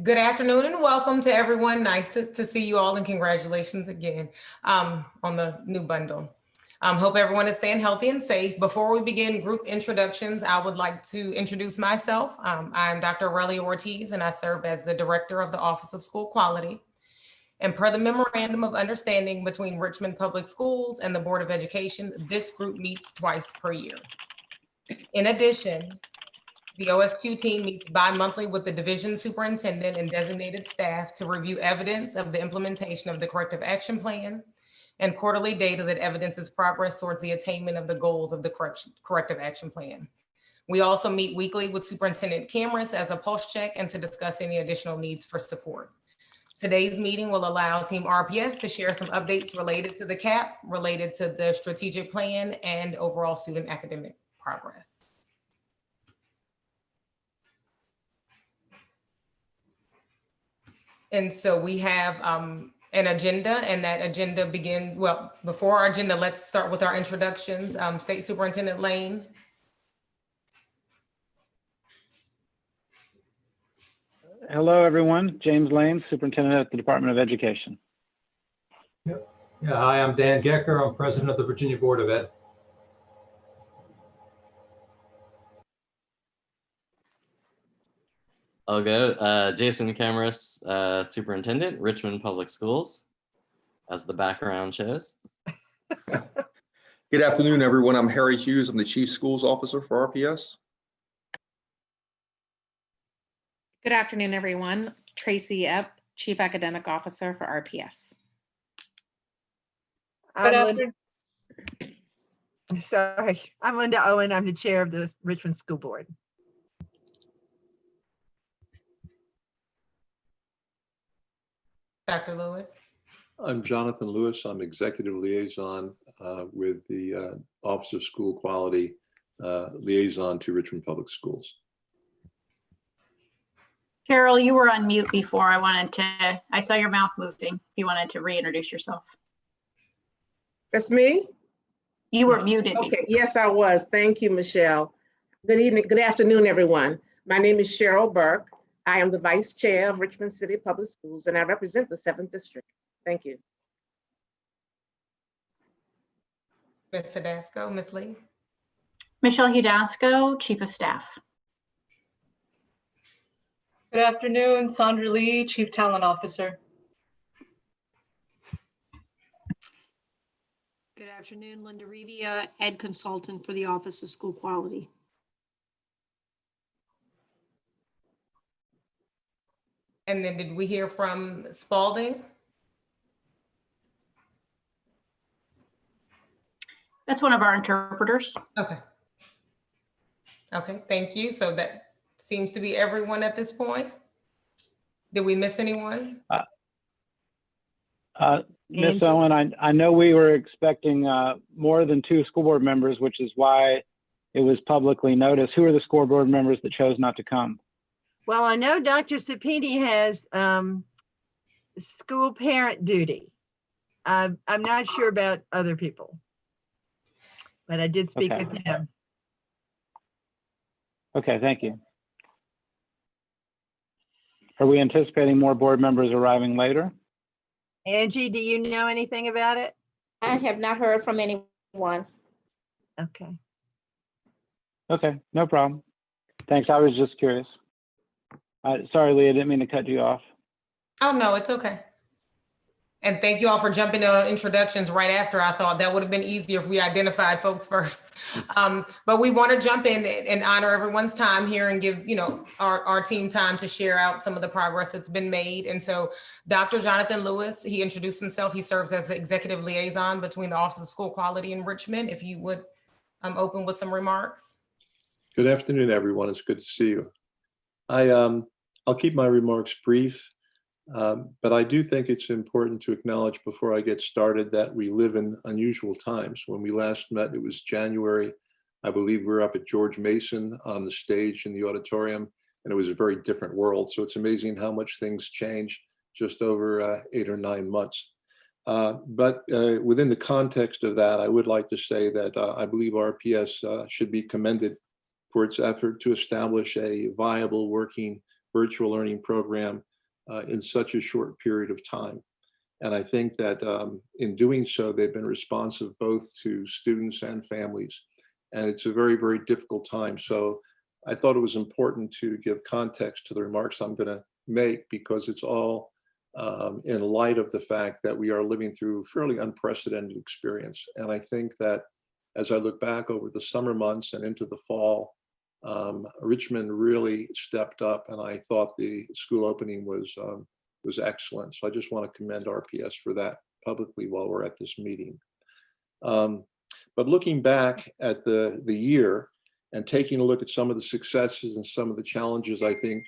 Good afternoon and welcome to everyone. Nice to see you all and congratulations again on the new bundle. Hope everyone is staying healthy and safe. Before we begin group introductions, I would like to introduce myself. I'm Dr. Rti Ortiz and I serve as the Director of the Office of School Quality. And per the Memorandum of Understanding between Richmond Public Schools and the Board of Education, this group meets twice per year. In addition, the OSQ team meets bi-monthly with the division superintendent and designated staff to review evidence of the implementation of the corrective action plan and quarterly data that evidences progress towards the attainment of the goals of the corrective action plan. We also meet weekly with Superintendent Cameras as a pulse check and to discuss any additional needs for support. Today's meeting will allow Team RPS to share some updates related to the CAP, related to the strategic plan and overall student academic progress. And so we have an agenda, and that agenda begins, well, before our agenda, let's start with our introductions. State Superintendent Lane. Hello, everyone. James Lane, Superintendent at the Department of Education. Yeah, hi, I'm Dan Gecker. I'm President of the Virginia Board of Ed. I'll go. Jason Cameras, Superintendent, Richmond Public Schools, as the background shows. Good afternoon, everyone. I'm Harry Hughes. I'm the Chief Schools Officer for RPS. Good afternoon, everyone. Tracy Epp, Chief Academic Officer for RPS. I'm Linda Owen. I'm the Chair of the Richmond School Board. Dr. Lewis. I'm Jonathan Lewis. I'm Executive Liaison with the Office of School Quality, Liaison to Richmond Public Schools. Carol, you were on mute before. I saw your mouth moving. If you wanted to reintroduce yourself. That's me? You were muted. Okay, before. yes, I was. Thank you, Michelle. Good evening, good afternoon, everyone. My name is Cheryl Burke. I am the Vice Chair of Richmond City Public Schools, and I represent the 7th District. Thank you. Ms. Tedesco, Ms. Lee. Michelle Hudasco, Chief of Staff. Good afternoon, Sandra Lee, Chief Talent Officer. Good afternoon, Linda Revia, Ed Consultant for the Office of School Quality. And then did we hear from Spalding? That's one of our interpreters. Okay. Okay, thank you. So that seems to be everyone at this point. Did we miss anyone? Ms. Owen, I know we were expecting more than 2 school board members, which is why it was publicly noticed. Who are the school board members that chose not to come? Well, I know Dr. Sapini has school parent duty. I'm not sure about other people, but I did speak with him. Okay, thank you. Are we anticipating more board members arriving later? Angie, do you know anything about it? I have not heard from anyone. Okay. Okay, no problem. Thanks, I was just curious. Sorry, Leah, I didn't mean to cut you off. Oh, no, it's okay. And thank you all for jumping to introductions right after. I thought that would have been easier if we identified folks first. But we want to jump in and honor everyone's time here and give, our team time to share out some of the progress that's been made. And so Dr. Jonathan Lewis, he introduced himself. He serves as the executive liaison between the Office of School Quality in Richmond. If you would open with some remarks. Good afternoon, everyone. It's good to see you. I'll keep my remarks brief. But I do think it's important to acknowledge before I get started that we live in unusual times. When we last met, it was January. I believe we were up at George Mason on the stage in the auditorium, and it was a very different world. So it's amazing how much things change just over 8 or 9 months. But within the context of that, I would like to say that I believe RPS should be commended for its effort to establish a viable working virtual learning program in such a short period of time. And I think that in doing so, they've been responsive both to students and families. And it's a very, very difficult time. So I thought it was important to give context to the remarks I'm going to make, because it's all in light of the fact that we are living through a fairly unprecedented experience. And I think that as I look back over the summer months and into the fall, Richmond really stepped up, and I thought the school opening was excellent. So I just want to commend RPS for that publicly while we're at this meeting. But looking back at the year and taking a look at some of the successes and some of the challenges, I think,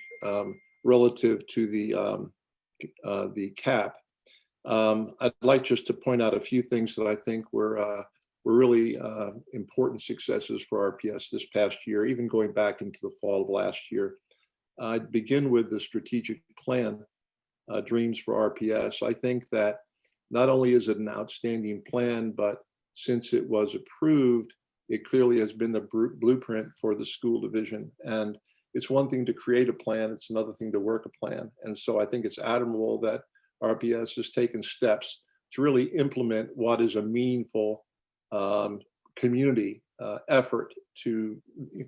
relative to the CAP, I'd like just to point out a few things that I think were really important successes for RPS this past year, even going back into the fall of last year. I'd begin with the strategic plan, Dreams for RPS. I think that not only is it an outstanding plan, but since it was approved, it clearly has been the blueprint for the school division. And it's one thing to create a plan, it's another thing to work a plan. And so I think it's admirable that RPS has taken steps to really implement what is a meaningful community effort to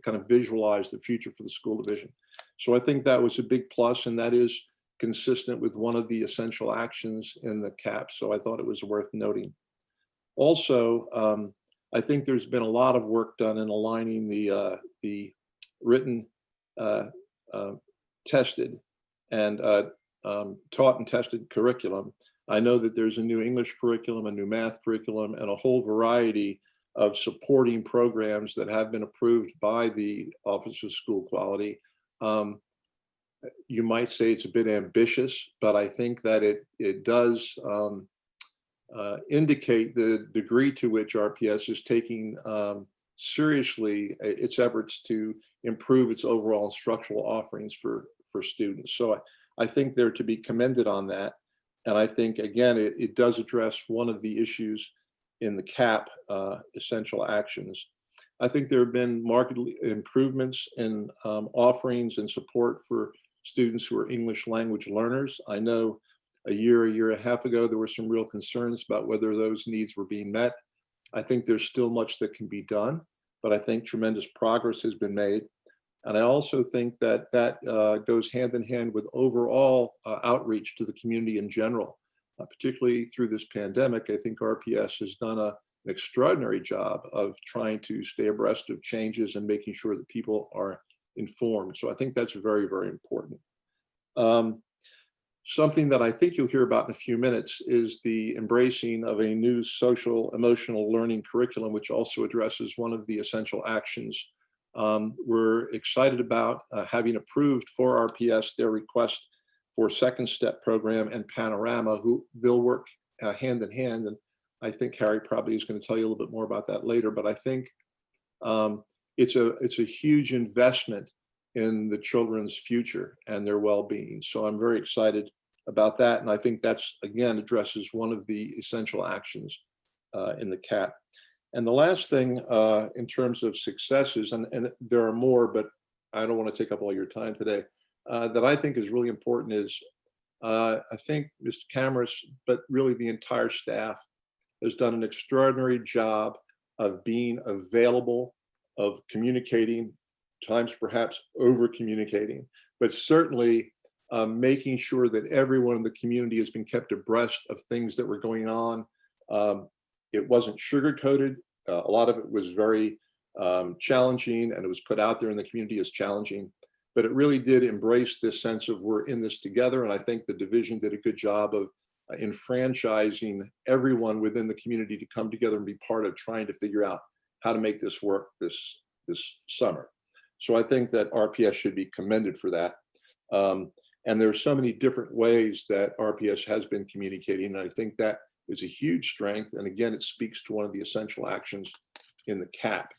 kind of visualize the future for the school division. So I think that was a big plus, and that is consistent with one of the essential actions in the CAP. So I thought it was worth noting. Also, I think there's been a lot of work done in aligning the written, tested, and taught and tested curriculum. I know that there's a new English curriculum, a new math curriculum, and a whole variety of supporting programs that have been approved by the Office of School Quality. You might say it's a bit ambitious, but I think that it does indicate the degree to which RPS is taking seriously its efforts to improve its overall instructional offerings for students. So I think they're to be commended on that. And I think, again, it does address one of the issues in the CAP essential actions. I think there have been marked improvements in offerings and support for students who are English language learners. I know a year and a half ago, there were some real concerns about whether those needs were being met. I think there's still much that can be done, but I think tremendous progress has been made. And I also think that goes hand in hand with overall outreach to the community in general, particularly through this pandemic. I think RPS has done an extraordinary job of trying to stay abreast of changes and making sure that people are informed. So I think that's very, very important. Something that I think you'll hear about in a few minutes is the embracing of a new social emotional learning curriculum, which also addresses one of the essential actions. We're excited about having approved for RPS their request for Second Step program and Panorama, who they'll work hand in hand. And I think Harry probably is going to tell you a little bit more about that later, but I think it's a huge investment in the children's future and their well-being. So I'm very excited about that. And I think that's, again, addresses one of the essential actions in the CAP. And the last thing in terms of successes, and there are more, but I don't want to take up all your time today, that I think is really important is, I think Mr. Camrus, but really the entire staff has done an extraordinary job of being available, of communicating, times perhaps over communicating, but certainly making sure that everyone in the community has been kept abreast of things that were going on. It wasn't sugar-coated. A lot of it was very challenging, and it was put out there in the community as challenging, but it really did embrace this sense of we're in this together. And I think the division did a good job of enfranchising everyone within the community to come together and be part of trying to figure out how to make this work this summer. So I think that RPS should be commended for that. And there are so many different ways that RPS has been communicating, and I think that is a huge strength. And again, it speaks to one of the essential actions in the CAP.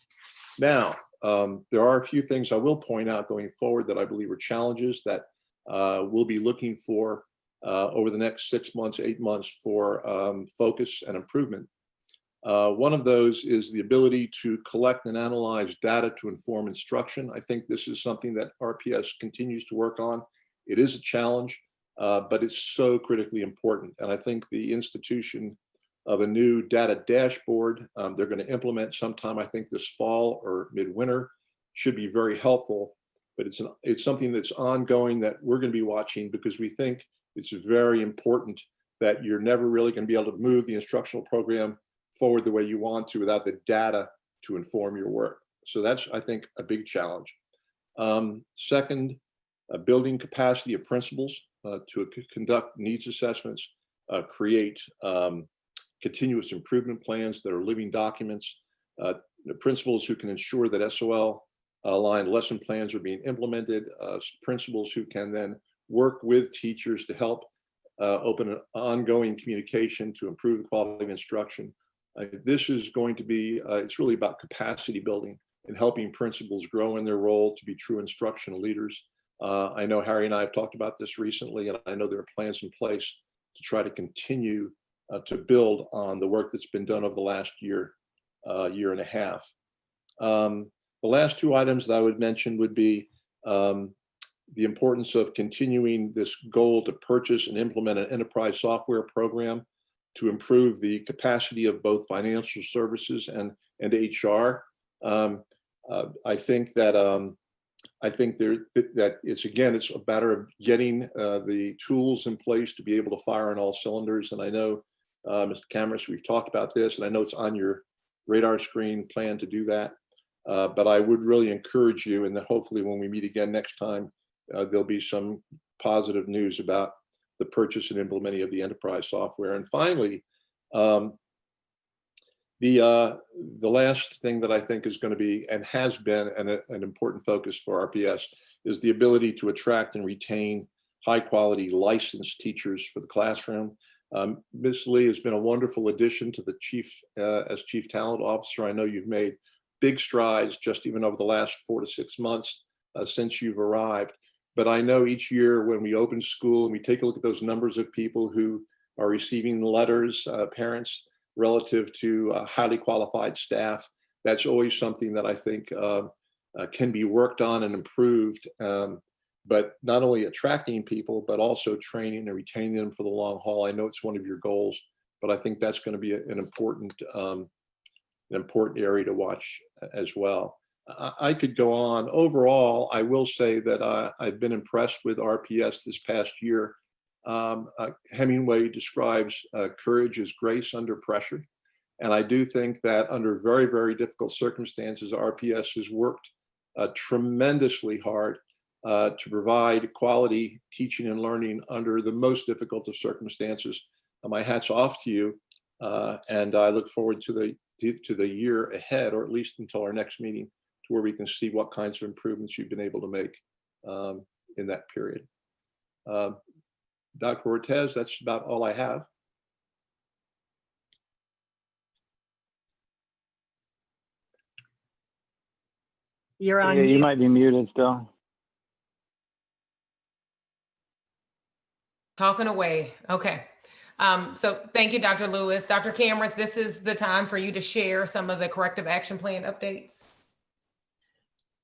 Now, there are a few things I will point out going forward that I believe are challenges that we'll be looking for over the next 6 months, 8 months for focus and improvement. One of those is the ability to collect and analyze data to inform instruction. I think this is something that RPS continues to work on It is a challenge, but it's so critically important. And I think the institution of a new data dashboard they're going to implement sometime, I think this fall or midwinter, should be very helpful. But it's something that's ongoing that we're going to be watching, because we think it's very important that you're never really going to be able to move the instructional program forward the way you want to without the data to inform your work. So that's, I think, a big challenge. Second, building capacity of principals to conduct needs assessments, create continuous improvement plans that are living documents, the principals who can ensure that SOL aligned lesson plans are being implemented, principals who can then work with teachers to help open an ongoing communication to improve the quality of instruction. This is going to be, it's really about capacity building and helping principals grow in their role to be true instructional leaders. I know Harry and I have talked about this recently, and I know there are plans in place to try to continue to build on the work that's been done over the last year, year and a half. The last two items that I would mention would be the importance of continuing this goal to purchase and implement an enterprise software program to improve the capacity of both financial services and HR. I think that it's a matter of getting the tools in place to be able to fire on all cylinders. And I know, Mr. Cameras, we've talked about this, and I know it's on your radar screen plan to do that. But I would really encourage you, and that hopefully when we meet again next time, there'll be some positive news about the purchase and implementing of the enterprise software. And finally, the last thing that I think is going to be and has been an important focus for RPS is the ability to attract and retain high quality licensed teachers for the classroom. Ms. Lee has been a wonderful addition to the as Chief Talent Officer. I know you've made big strides just even over the last 4 to 6 months since you've arrived. But I know each year when we open school and we take a look at those numbers of people who are receiving letters, parents, relative to highly qualified staff, that's always something that I think can be worked on and improved. But not only attracting people, but also training and retaining them for the long haul. I know it's one of your goals, but I think that's going to be an important area to watch as well. I could go on. Overall, I will say that I've been impressed with RPS this past year. Hemingway describes courage as grace under pressure. And I do think that under very, very difficult circumstances, RPS has worked tremendously hard to provide quality teaching and learning under the most difficult of circumstances. My hat's off to you. And I look forward to the year ahead, or at least until our next meeting, to where we can see what kinds of improvements you've been able to make in that period. Dr. Ortiz, that's about all I have. You're on Yeah, mute. you might be muted still. Talking away. Okay. So thank you, Dr. Lewis. Dr. Cameras, this is the time for you to share some of the corrective action plan updates.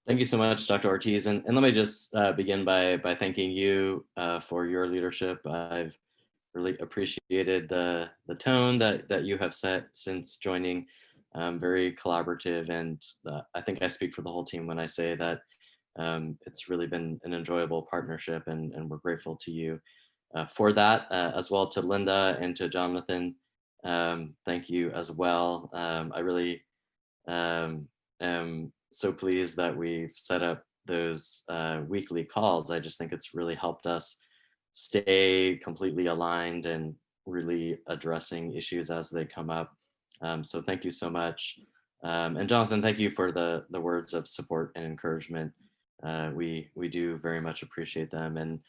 Thank you so much, Dr. Ortiz. And let me just begin by thanking you for your leadership. I've really appreciated the tone that you have set since joining. Very collaborative, and I think I speak for the whole team when I say that it's really been an enjoyable partnership, and we're grateful to you for that, as well to Linda and to Jonathan. Thank you as well. I really am so pleased that we've set up those weekly calls. I just think it's really helped us stay completely aligned and really addressing issues as they come up. So thank you so much. And Jonathan, thank you for the words of support and encouragement. We do very much appreciate them. And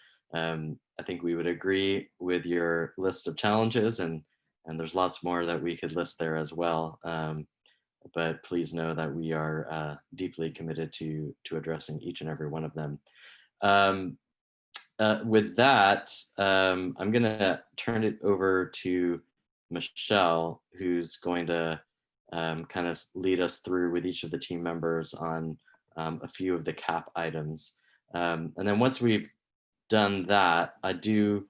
I think we would agree with your list of challenges, and there's lots more that we could list there as well. But please know that we are deeply committed to addressing each and every one of them. With that, I'm going to turn it over to Michelle, who's going to kind of lead us through with each of the team members on a few of the CAP items. And then once we've done that, I do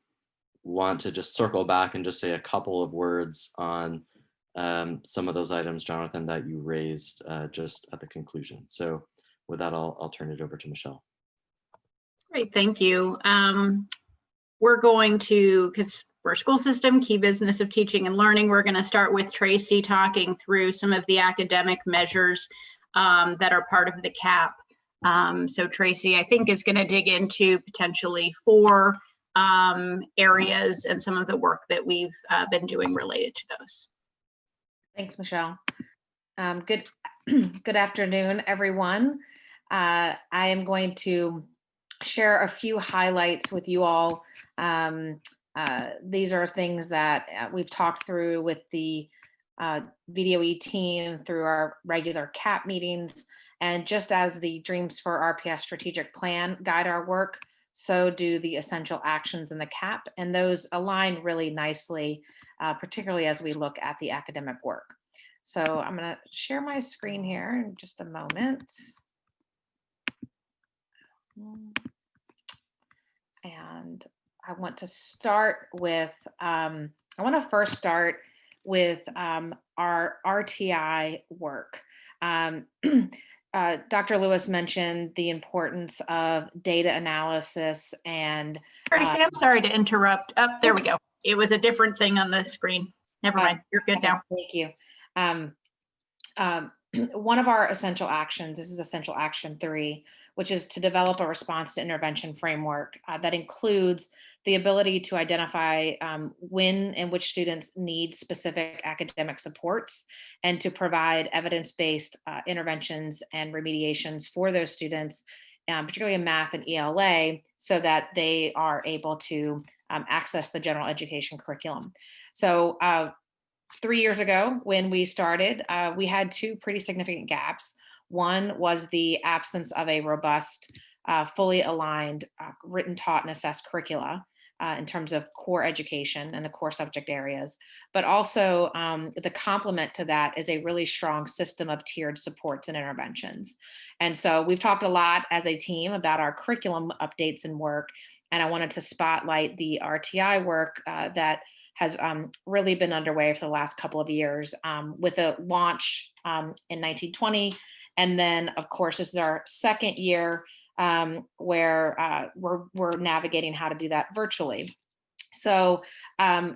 want to just circle back and just say a couple of words on some of those items, Jonathan, that you raised just at the conclusion. So with that, I'll turn it over to Michelle. Great, thank you. We're going to, because we're a school system, key business of teaching and learning, we're going to start with Tracy talking through some of the academic measures that are part of the CAP. So Tracy, I think, is going to dig into potentially 4 areas and some of the work that we've been doing related to those. Thanks, Michelle. Good afternoon, everyone. I am going to share a few highlights with you all. These are things that we've talked through with the VDOE team through our regular CAP meetings. And just as the Dreams for RPS strategic plan guide our work, so do the essential actions in the CAP. And those align really nicely, particularly as we look at the academic work. So I'm going to share my screen here in just a moment. And I want to start with, I want to first start with our RTI work. Dr. Lewis mentioned the importance of data analysis and— Tracy, I'm sorry to interrupt. Oh, there we go. It was a different thing on the screen. Never mind. You're good now. Thank you. One of our essential actions, this is essential action 3, which is to develop a response to intervention framework that includes the ability to identify when and which students need specific academic supports, and to provide evidence-based interventions and remediations for those students, particularly in math and ELA, so that they are able to access the general education curriculum. So 3 years ago, when we started, we had 2 pretty significant gaps. One was the absence of a robust, fully aligned, written, taught, and assessed curricula in terms of core education and the core subject areas. But also the complement to that is a really strong system of tiered supports and interventions. And so we've talked a lot as a team about our curriculum updates and work. And I wanted to spotlight the RTI work that has really been underway for the last couple of years with a launch in 1920. And then, of course, this is our 2nd year where we're navigating how to do that virtually. So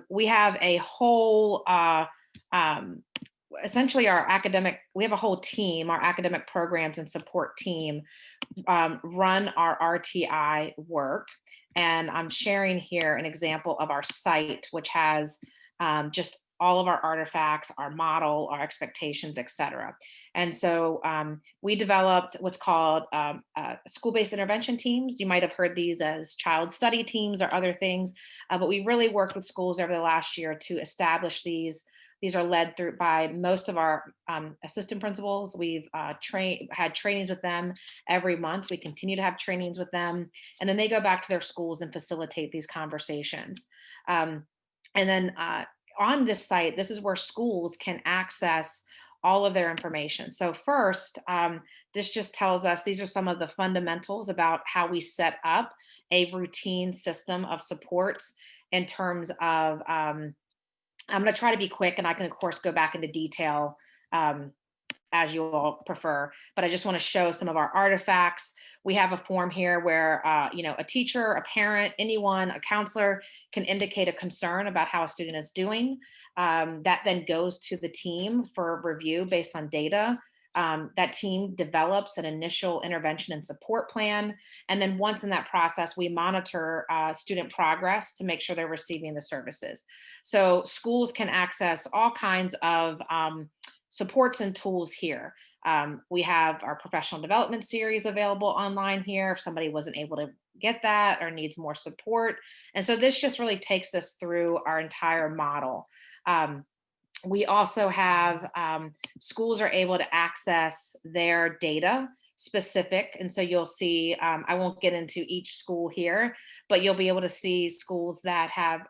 we have a whole, essentially we have a whole team, our academic programs and support team run our RTI work. And I'm sharing here an example of our site, which has just all of our artifacts, our model, our expectations, et cetera. And so we developed what's called school-based intervention teams. You might have heard these as child study teams or other things, but we really worked with schools over the last year to establish these. These are led through by most of our assistant principals. We've had trainings with them every month. We continue to have trainings with them. And then they go back to their schools and facilitate these conversations. And then on this site, this is where schools can access all of their information. So first, this just tells us these are some of the fundamentals about how we set up a routine system of supports in terms of I'm going to try to be quick, and I can, of course, go back into detail as you all prefer, but I just want to show some of our artifacts. We have a form here where, a teacher, a parent, anyone, a counselor can indicate a concern about how a student is doing. That then goes to the team for review based on data. That team develops an initial intervention and support plan. And then once in that process, we monitor student progress to make sure they're receiving the services. So schools can access all kinds of supports and tools here. We have our professional development series available online here if somebody wasn't able to get that or needs more support. And so this just really takes us through our entire model. We also have schools are able to access their data specific. And so you'll see, I won't get into each school here, but you'll be able to see schools that have,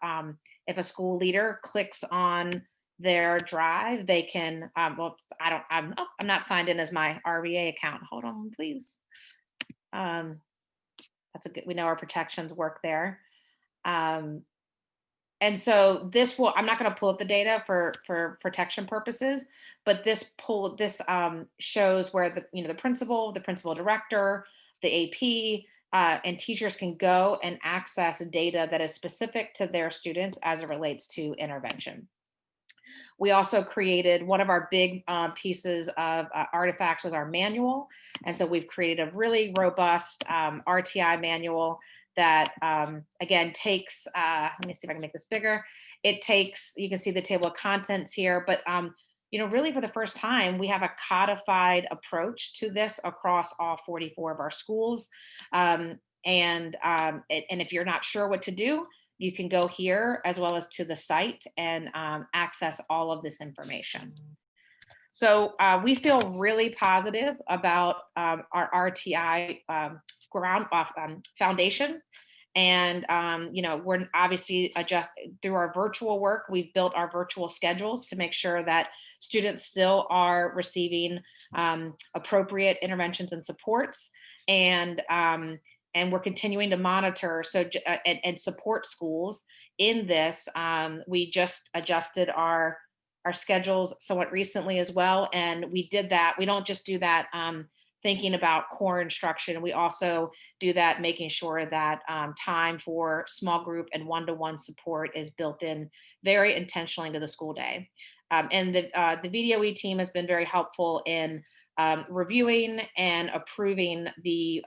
if a school leader clicks on their drive, they can, well, I'm not signed in as my RVA account. Hold on, please. that's a good, we know our protections work there. And so this will, I'm not going to pull up the data for protection purposes, but this shows where the principal director, the AP, and teachers can go and access data that is specific to their students as it relates to intervention. We also created one of our big pieces of artifacts was our manual. And so we've created a really robust RTI manual that again takes, let me see if I can make this bigger. It takes, you can see the table of contents here, but really for the first time, we have a codified approach to this across all 44 of our schools. And if you're not sure what to do, you can go here as well as to the site and access all of this information. So we feel really positive about our RTI foundation. And, we're obviously through our virtual work, we've built our virtual schedules to make sure that students still are receiving appropriate interventions and supports. And we're continuing to monitor and support schools in this. We just adjusted our schedules somewhat recently as well. And we did that. We don't just do that thinking about core instruction. We also do that making sure that time for small group and one-to-one support is built in very intentionally into the school day. And the VDOE team has been very helpful in reviewing and approving the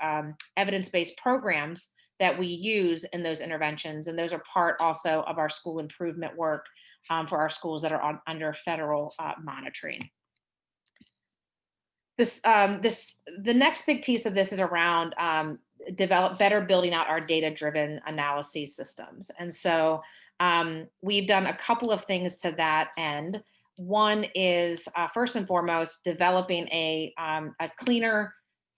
evidence-based programs that we use in those interventions. And those are part also of our school improvement work for our schools that are under federal monitoring. The next big piece of this is around building out our data-driven analysis systems. And so we've done a couple of things to that end. One is first and foremost developing a cleaner,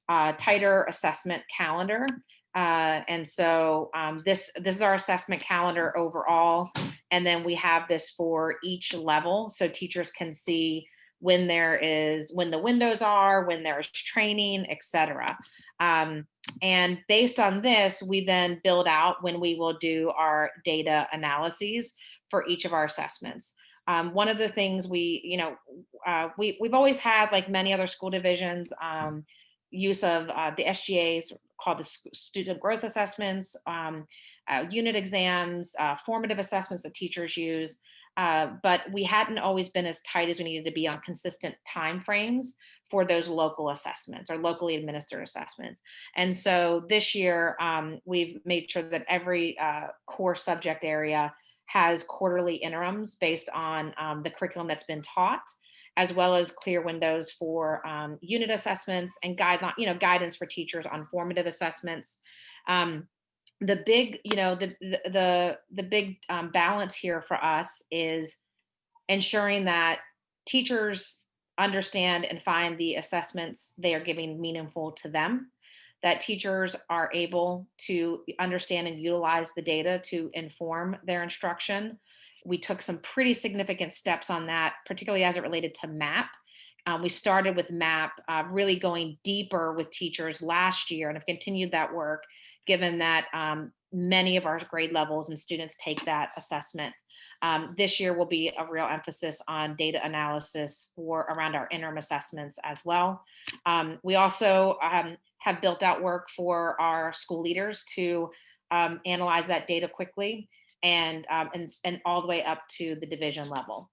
tighter assessment calendar. And so this is our assessment calendar overall. And then we have this for each level, so teachers can see when the windows are, when there's training, et cetera. And based on this, we then build out when we will do our data analyses for each of our assessments. One of the things we've always had, like many other school divisions, use of the SGAs called the student growth assessments, unit exams, formative assessments that teachers use. But we hadn't always been as tight as we needed to be on consistent timeframes for those local assessments or locally administered assessments. And so this year, we've made sure that every core subject area has quarterly interims based on the curriculum that's been taught, as well as clear windows for unit assessments and guidance for teachers on formative assessments. The big, the big balance here for us is ensuring that teachers understand and find the assessments they are giving meaningful to them, that teachers are able to understand and utilize the data to inform their instruction. We took some pretty significant steps on that, particularly as it related to MAP. We started with MAP, really going deeper with teachers last year and have continued that work, given that many of our grade levels and students take that assessment. This year will be a real emphasis on data analysis around our interim assessments as well. We also have built out work for our school leaders to analyze that data quickly and all the way up to the division level.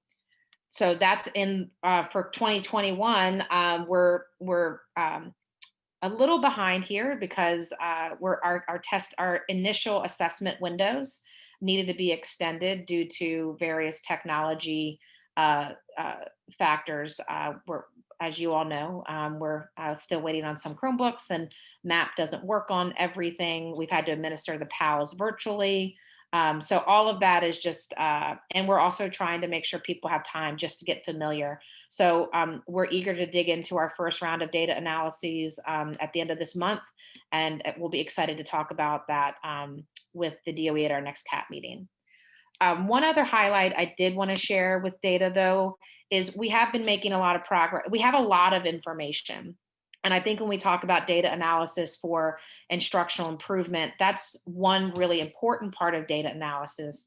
So that's in for 2021. We're a little behind here because our initial assessment windows needed to be extended due to various technology factors. As you all know, we're still waiting on some Chromebooks, and MAP doesn't work on everything. We've had to administer the PALs virtually. So all of that is just, and we're also trying to make sure people have time just to get familiar. So we're eager to dig into our first round of data analyses at the end of this month, and we'll be excited to talk about that with the DOE at our next CAT meeting. One other highlight I did want to share with data, though, is we have been making a lot of progress. We have a lot of information And I think when we talk about data analysis for instructional improvement, that's one really important part of data analysis.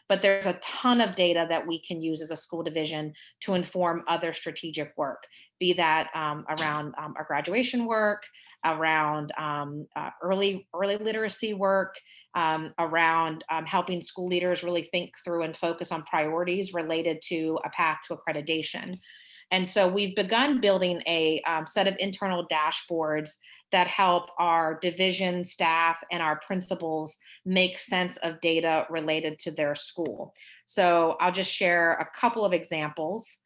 But there's a ton of data that we can use as a school division to inform other strategic work, be that around our graduation work, around early literacy work, around helping school leaders really think through and focus on priorities related to a path to accreditation. And so we've begun building a set of internal dashboards that help our division staff and our principals make sense of data related to their school. So I'll just share a couple of examples.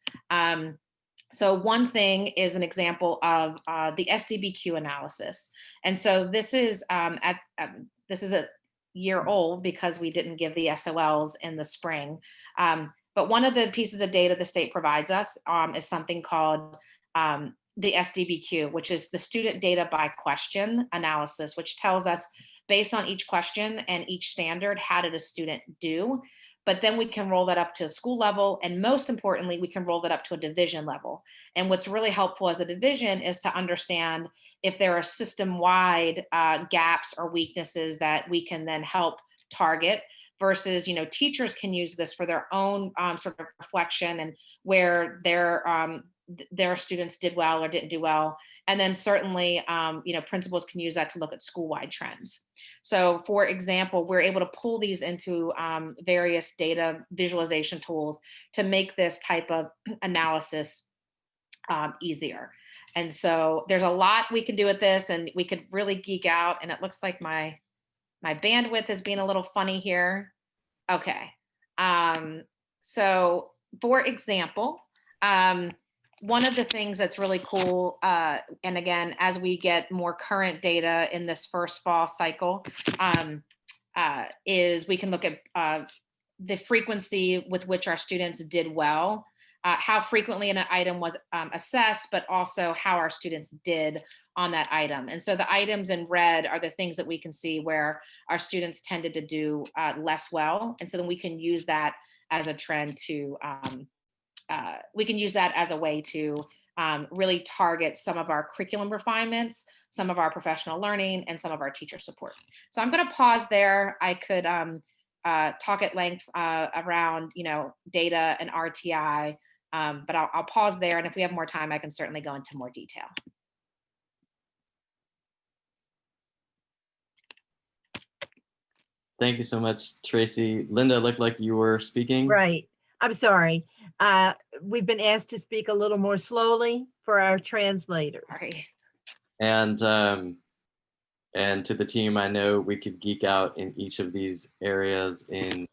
So one thing is an example of the Sdbq analysis. And so this is this is a year old because we didn't give the SOLs in the spring. But one of the pieces of data the state provides us is something called the Sdbq, which is the student data by question analysis, which tells us based on each question and each standard, how did a student do? But then we can roll that up to a school level. And most importantly, we can roll that up to a division level. And what's really helpful as a division is to understand if there are system-wide gaps or weaknesses that we can then help target, versus, you know, teachers can use this for their own sort of reflection and where their students did well or didn't do well. And then certainly, you know, principals can use that to look at school-wide trends. So for example, we're able to pull these into various data visualization tools to make this type of analysis easier. And so there's a lot we can do with this, and we could really geek out. And it looks like my bandwidth is being a little funny here. Okay. So for example, one of the things that's really cool, and again, as we get more current data in this first fall cycle, is we can look at the frequency with which our students did well, how frequently an item was assessed, but also how our students did on that item. And so the items in red are the things that we can see where our students tended to do less well. And so then we can use that as a trend to, we can use that as a way to really target some of our curriculum refinements, some of our professional learning, and some of our teacher support. So I'm going to pause there. I could talk at length around, you know, data and RTI, but I'll pause there. And if we have more time, I can certainly go into more detail. Thank you so much, Tracy. Linda, looked like you were speaking. Right. I'm sorry. We've been asked to speak a little more slowly for our translators. Sorry. And to the team, I know we could geek out in each of these areas in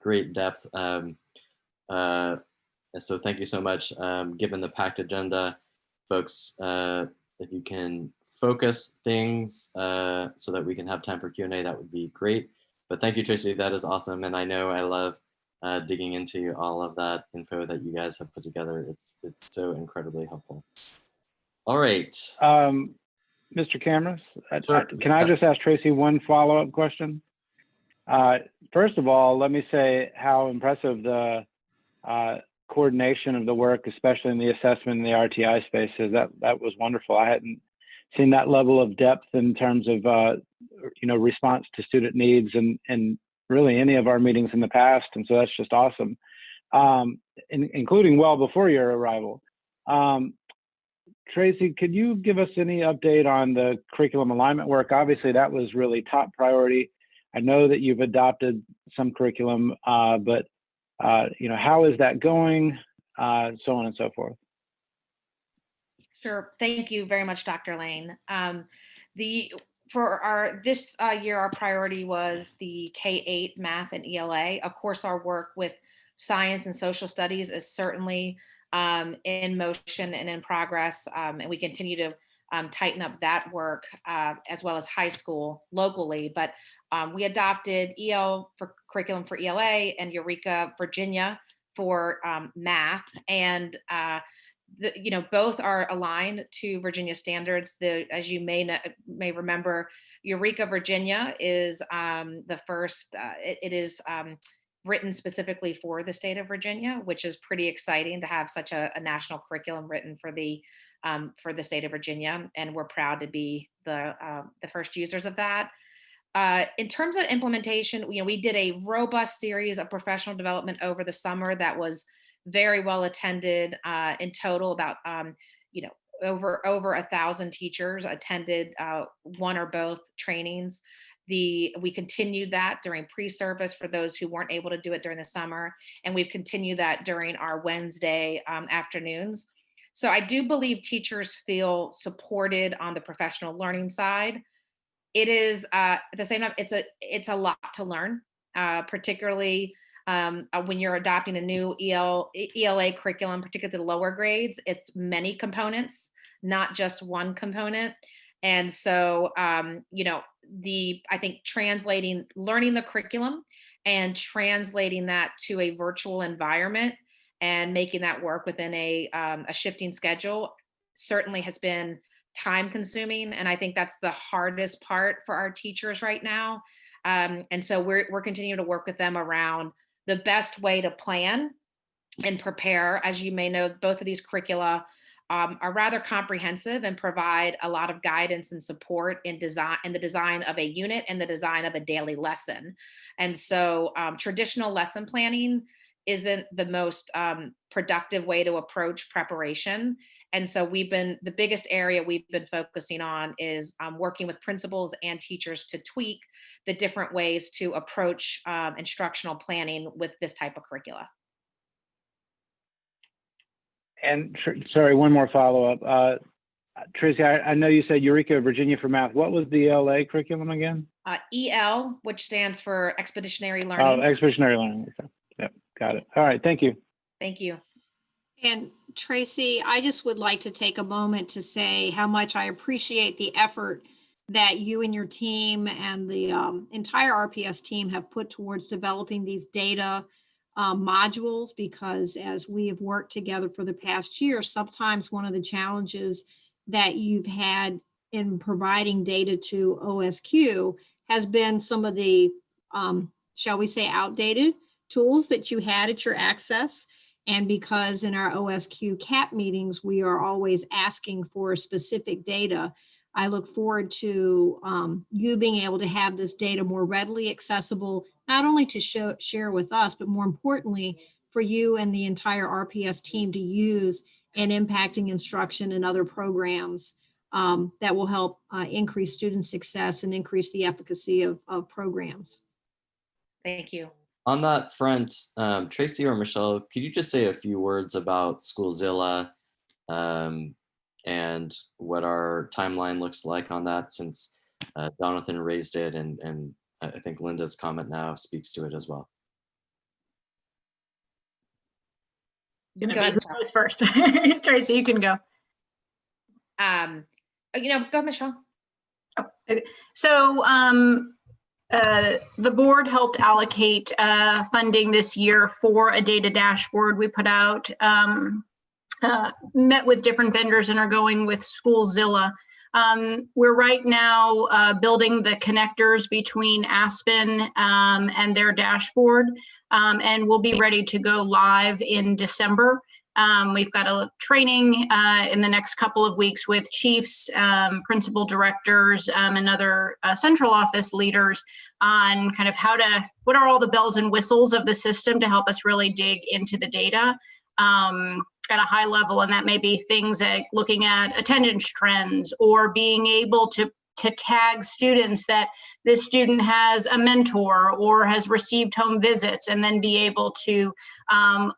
great depth. So thank you so much. Given the packed agenda, folks, if you can focus things so that we can have time for Q&A, that would be great. But thank you, Tracy. That is awesome. And I know I love digging into all of that info that you guys have put together. It's so incredibly helpful. All right. Mr. Cameras, can I just ask Tracy one follow-up question? First of all, let me say how impressive the coordination of the work, especially in the assessment in the RTI space, is. That was wonderful. I hadn't seen that level of depth in terms of you know, response to student needs and really any of our meetings in the past, and so that's just awesome, including well before your arrival. Tracy, could you give us any update on the curriculum alignment work? Obviously, that was really top priority. I know that you've adopted some curriculum, but you know, how is that going? So on and so forth. Sure. Thank you very much, Dr. Lane. For this year, our priority was the K-8 math and ELA. Of course, our work with science and social studies is certainly in motion and in progress, and we continue to tighten up that work as well as high school locally. But we adopted EL for curriculum for ELA and Eureka, Virginia for math, and you know, both are aligned to Virginia standards. As you may remember, Eureka, Virginia is the first. It is written specifically for the state of Virginia, which is pretty exciting to have such a national curriculum written for the for the state of Virginia, and we're proud to be the first users of that. In terms of implementation, we did a robust series of professional development over the summer that was very well attended. In total, about over 1,000 teachers attended one or both trainings. We continued that during pre-service for those who weren't able to do it during the summer, and we've continued that during our Wednesday afternoons. So I do believe teachers feel supported on the professional learning side. It is at the same time, it's a lot to learn, particularly when you're adopting a new ELA curriculum, particularly the lower grades. It's many components, not just one component. And so, I think learning the curriculum and translating that to a virtual environment and making that work within a shifting schedule certainly has been time consuming. And I think that's the hardest part for our teachers right now. And so we're continuing to work with them around the best way to plan and prepare. As you may know, both of these curricula are rather comprehensive and provide a lot of guidance and support in the design of a unit and the design of a daily lesson. And so traditional lesson planning isn't the most productive way to approach preparation. And so the biggest area we've been focusing on is working with principals and teachers to tweak the different ways to approach instructional planning with this type of curricula. And sorry, one more follow-up. Tracy, I know you said Eureka, Virginia for Math. What was the ELA curriculum again? EL, which stands for Expeditionary Learning. Oh, Expeditionary Learning. Okay. Yep, got it. All right, thank you. Thank you. And Tracy, I just would like to take a moment to say how much I appreciate the effort that you and your team and the entire RPS team have put towards developing these data modules, because as we have worked together for the past year, sometimes one of the challenges that you've had in providing data to OSQ has been some of the, shall we say, outdated tools that you had at your access. And because in our OSQ CAP meetings, we are always asking for specific data, I look forward to you being able to have this data more readily accessible, not only to share with us, but more importantly, for you and the entire RPS team to use in impacting instruction and other programs that will help increase student success and increase the efficacy of programs. Thank you. On that front, Tracy or Michelle, could you just say a few words about Schoolzilla and what our timeline looks like on that, since Jonathan raised it, and I think Linda's comment now speaks to it as well. Who goes first? Tracy, you can go. Go, Michelle. Oh, okay. So the board helped allocate funding this year for a data dashboard we put out, met with different vendors and are going with Schoolzilla. We're right now building the connectors between Aspen and their dashboard, and we'll be ready to go live in December. We've got a training in the next couple of weeks with chiefs, principal directors, and other central office leaders on kind of what are all the bells and whistles of the system to help us really dig into the data at a high level. And that may be things like looking at attendance trends, or being able to tag students that this student has a mentor or has received home visits, and then be able to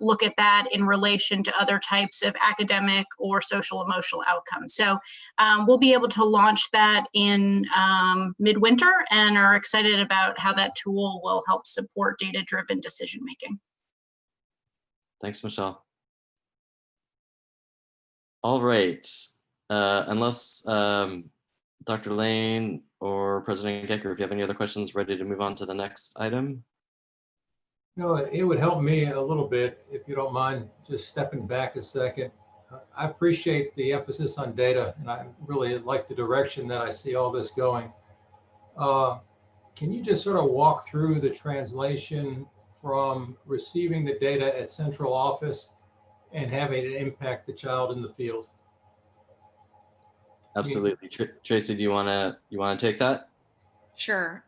look at that in relation to other types of academic or social emotional outcomes. So we'll be able to launch that in midwinter, and are excited about how that tool will help support data-driven decision-making. Thanks, Michelle. All right, unless Dr. Lane or President Gecker, if you have any other questions, ready to move on to the next item? No, it would help me a little bit, if you don't mind just stepping back a second. I appreciate the emphasis on data, and I really like the direction that I see all this going. Can you just sort of walk through the translation from receiving the data at central office and having it impact the child in the field? Absolutely. Tracy, do you want to take that? Sure.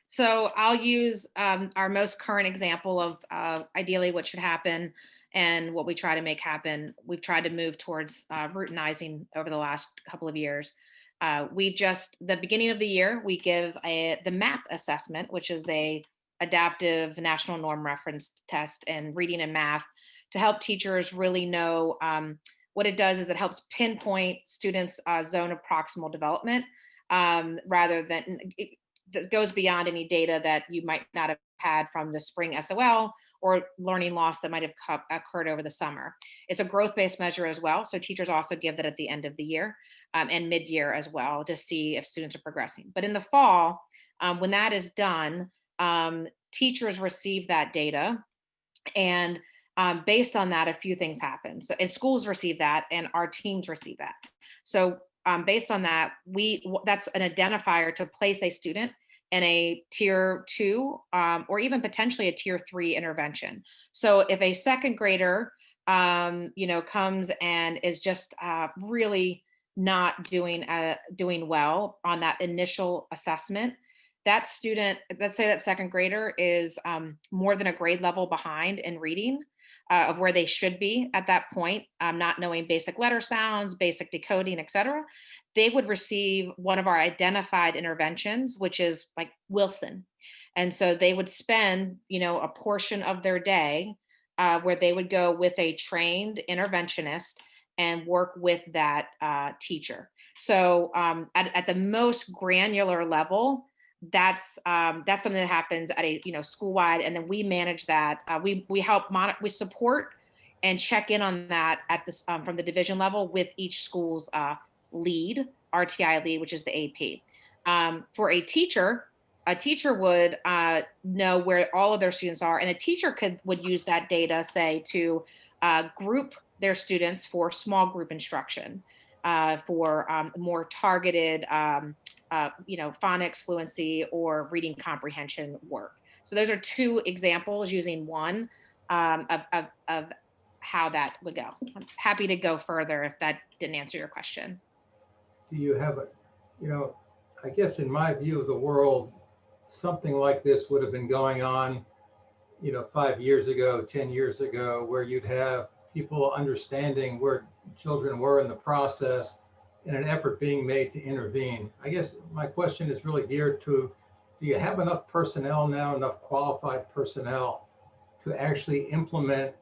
So I'll use our most current example of ideally what should happen and what we try to make happen. We've tried to move towards routinizing over the last couple of years. The beginning of the year, we give the MAP assessment, which is a adaptive national norm reference test in reading and math, to help teachers really know what it does is it helps pinpoint students' zone of proximal development rather than that goes beyond any data that you might not have had from the spring SOL or learning loss that might have occurred over the summer. It's a growth-based measure as well. So teachers also give that at the end of the year and mid-year as well to see if students are progressing. But in the fall, when that is done, teachers receive that data, and based on that, a few things happen. So and schools receive that and our teams receive that. So based on that, that's an identifier to place a student in a tier 2 or even potentially a tier 3 intervention. So if a second grader, comes and is just really not doing well on that initial assessment, that student, let's say that second grader is more than a grade level behind in reading of where they should be at that point, not knowing basic letter sounds, basic decoding, et cetera, they would receive one of our identified interventions, which is like Wilson. And so they would spend, a portion of their day where they would go with a trained interventionist and work with that teacher. So at the most granular level, that's something that happens at a school-wide, and then we manage that. We help monitor, we support and check in on that at this from the division level with each school's lead, RTI lead, which is the AP. For a teacher would know where all of their students are, and a teacher would use that data, say, to group their students for small group instruction, for more targeted phonics fluency or reading comprehension work. So those are two examples using one of how that would go. I'm happy to go further if that didn't answer your question. Do you have I guess in my view of the world, something like this would have been going on, 5 years ago, 10 years ago, where you'd have people understanding where children were in the process and an effort being made to intervene. I guess my question is really geared to, do you have enough personnel now, enough qualified personnel to actually implement,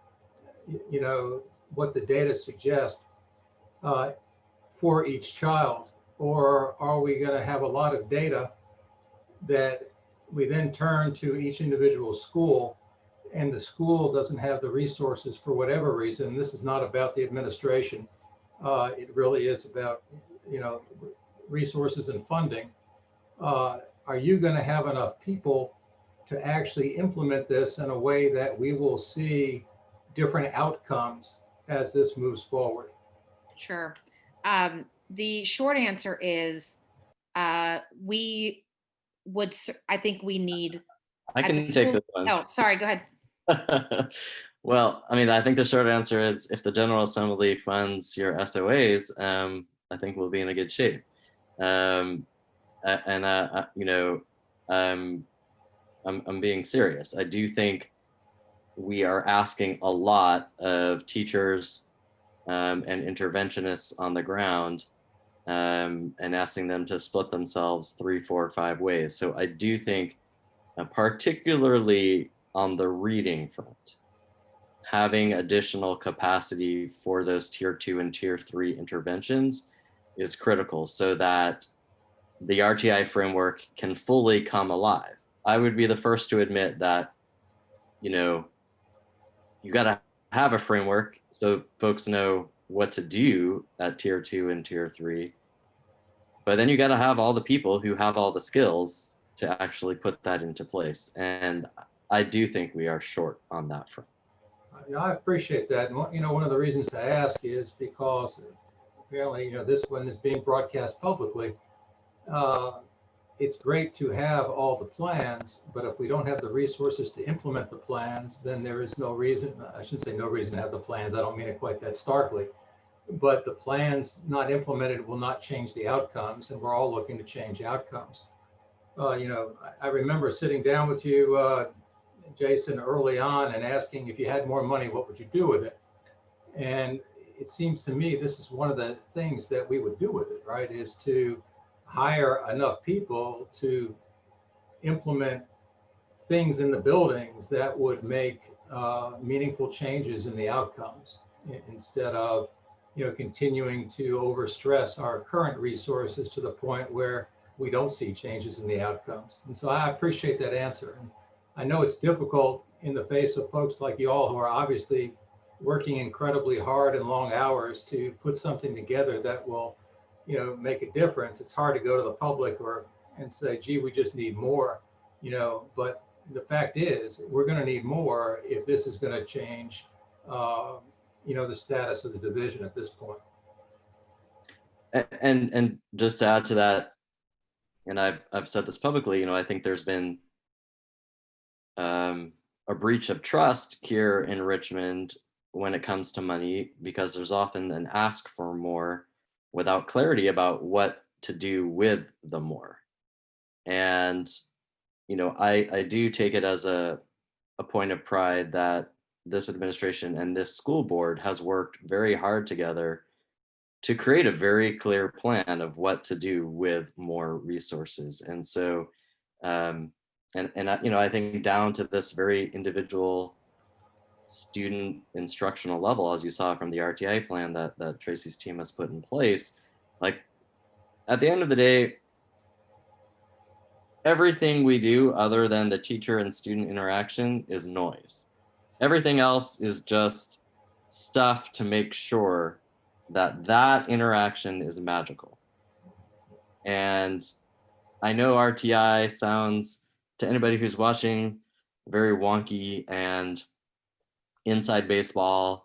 what the data suggest for each child? Or are we going to have a lot of data that we then turn to each individual school, and the school doesn't have the resources for whatever reason? This is not about the administration. It really is about, resources and funding. Are you going to have enough people to actually implement this in a way that we will see different outcomes as this moves forward? Sure. The short answer is we would, I think we need. I can take this one. Oh, sorry, go ahead. Well, I think the short answer is if the General Assembly funds your SOAs, I think we'll be in a good shape. I'm being serious. I do think we are asking a lot of teachers and interventionists on the ground, and asking them to split themselves 3, 4, 5 ways. So I do think, particularly on the reading front, having additional capacity for those tier 2 and tier 3 interventions is critical so that the RTI framework can fully come alive. I would be the first to admit that, you got to have a framework so folks know what to do at tier 2 and tier 3. But then you got to have all the people who have all the skills to actually put that into place. And I do think we are short on that front. I appreciate that. And one of the reasons to ask is because apparently, this one is being broadcast publicly. It's great to have all the plans, but if we don't have the resources to implement the plans, then there is no reason, I shouldn't say no reason to have the plans. I don't mean it quite that starkly. but the plans not implemented will not change the outcomes, and we're all looking to change outcomes. You know, I remember sitting down with you, Jason, early on and asking if you had more money, what would you do with it? And it seems to me this is one of the things that we would do with it, right? Is to hire enough people to implement things in the buildings that would make meaningful changes in the outcomes, instead of, you know, continuing to overstress our current resources to the point where we don't see changes in the outcomes. And so I appreciate that answer. And I know it's difficult in the face of folks like you all who are obviously working incredibly hard and long hours to put something together that will, you know, make a difference. It's hard to go to the public and say, gee, we just need more, you know, but the fact is we're going to need more if this is going to change, you know, the status of the division at this point. And just to add to that, and I've said this publicly, you know, I think there's been a breach of trust here in Richmond when it comes to money, because there's often an ask for more without clarity about what to do with the more. And, you know, I do take it as a point of pride that this administration and this school board has worked very hard together to create a very clear plan of what to do with more resources. And so, and you know, I think down to this very individual student instructional level, as you saw from the RTI plan that Tracy's team has put in place, like at the end of the day, everything we do other than the teacher and student interaction is noise. Everything else is just stuff to make sure that that interaction is magical. And I know RTI sounds, to anybody who's watching, very wonky and inside baseball,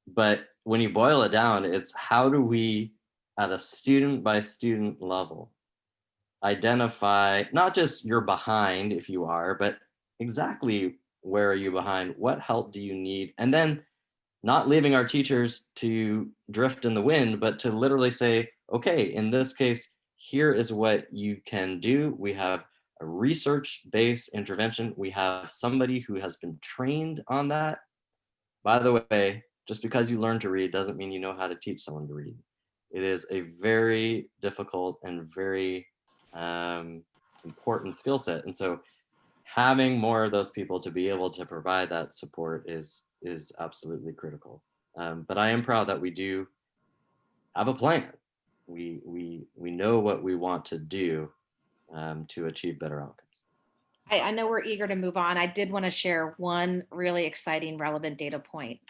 but when you boil it down, it's how do we, at a student by student level, identify not just you're behind if you are, but exactly where are you behind, what help do you need, and then not leaving our teachers to drift in the wind, but to literally say, okay, in this case, here is what you can do. We have a research-based intervention. We have somebody who has been trained on that. By the way, just because you learn to read doesn't mean you know how to teach someone to read. It is a very difficult and very important skill set. And so having more of those people to be able to provide that support is absolutely critical. But I am proud that we do have a plan. We know what we want to do to achieve better outcomes. I know we're eager to move on. I did want to share one really exciting, relevant data point.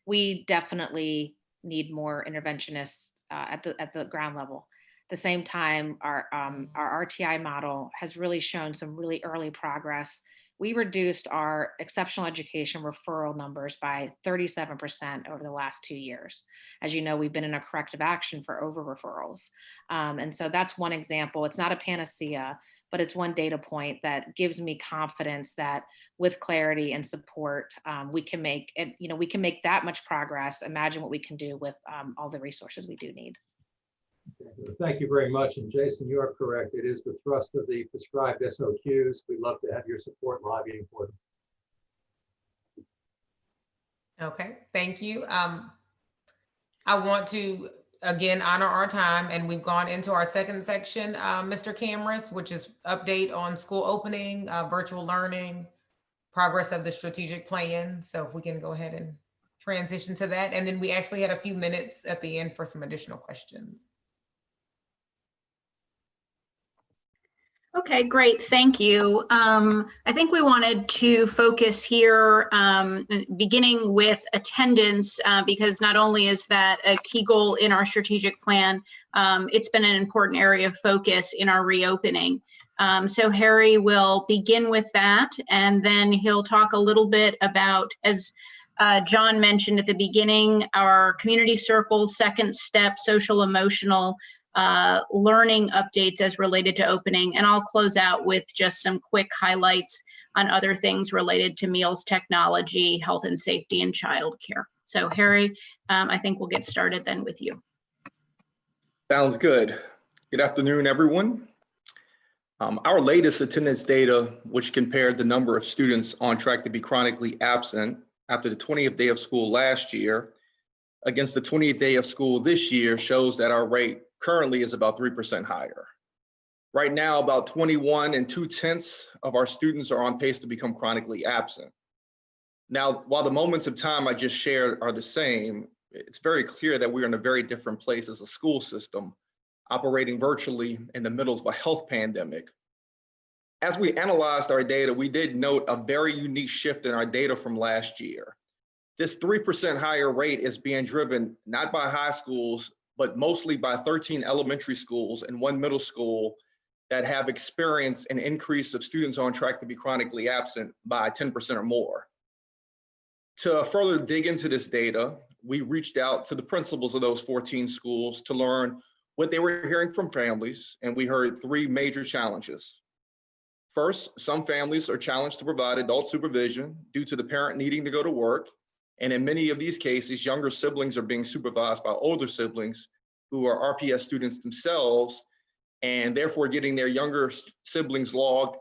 We definitely need more interventionists at the ground level. At the same time, our RTI model has really shown some really early progress. We reduced our exceptional education referral numbers by 37% over the last 2 years. As you know, we've been in a corrective action for over referrals. And so that's one example. It's not a panacea, but it's one data point that gives me confidence that with clarity and support, we can make it, you know, we can make that much progress. Imagine what we can do with all the resources we do need. Thank you very much. And Jason, you are correct. It is the thrust of the prescribed SOQs. We'd love to have your support lobbying for them. Okay, thank you. I want to again honor our time, and we've gone into our second section, Mr. Cameras, which is update on school opening, virtual learning, progress of the strategic plan. So if we can go ahead and transition to that. And then we actually had a few minutes at the end for some additional questions. Okay, great. Thank you. I think we wanted to focus here, beginning with attendance, because not only is that a key goal in our strategic plan, it's been an important area of focus in our reopening. So Harry will begin with that, and then he'll talk a little bit about, as John mentioned at the beginning, our community circles, second step, social emotional learning updates as related to opening. And I'll close out with just some quick highlights on other things related to meals, technology, health and safety, and childcare. So Harry, I think we'll get started then with you. Sounds good. Good afternoon, everyone. Our latest attendance data, which compared the number of students on track to be chronically absent after the 20th day of school last year against the 20th day of school this year, shows that our rate currently is about 3% higher. Right now, about 21 2/10 of our students are on pace to become chronically absent. Now, while the moments of time I just shared are the same, it's very clear that we're in a very different place as a school system, operating virtually in the middle of a health pandemic. As we analyzed our data, we did note a very unique shift in our data from last year. This 3% higher rate is being driven not by high schools, but mostly by 13 elementary schools and 1 middle school that have experienced an increase of students on track to be chronically absent by 10% or more. To further dig into this data, we reached out to the principals of those 14 schools to learn what they were hearing from families, and we heard 3 major challenges. First, some families are challenged to provide adult supervision due to the parent needing to go to work, and in many of these cases, younger siblings are being supervised by older siblings who are RPS students themselves, and therefore getting their younger siblings logged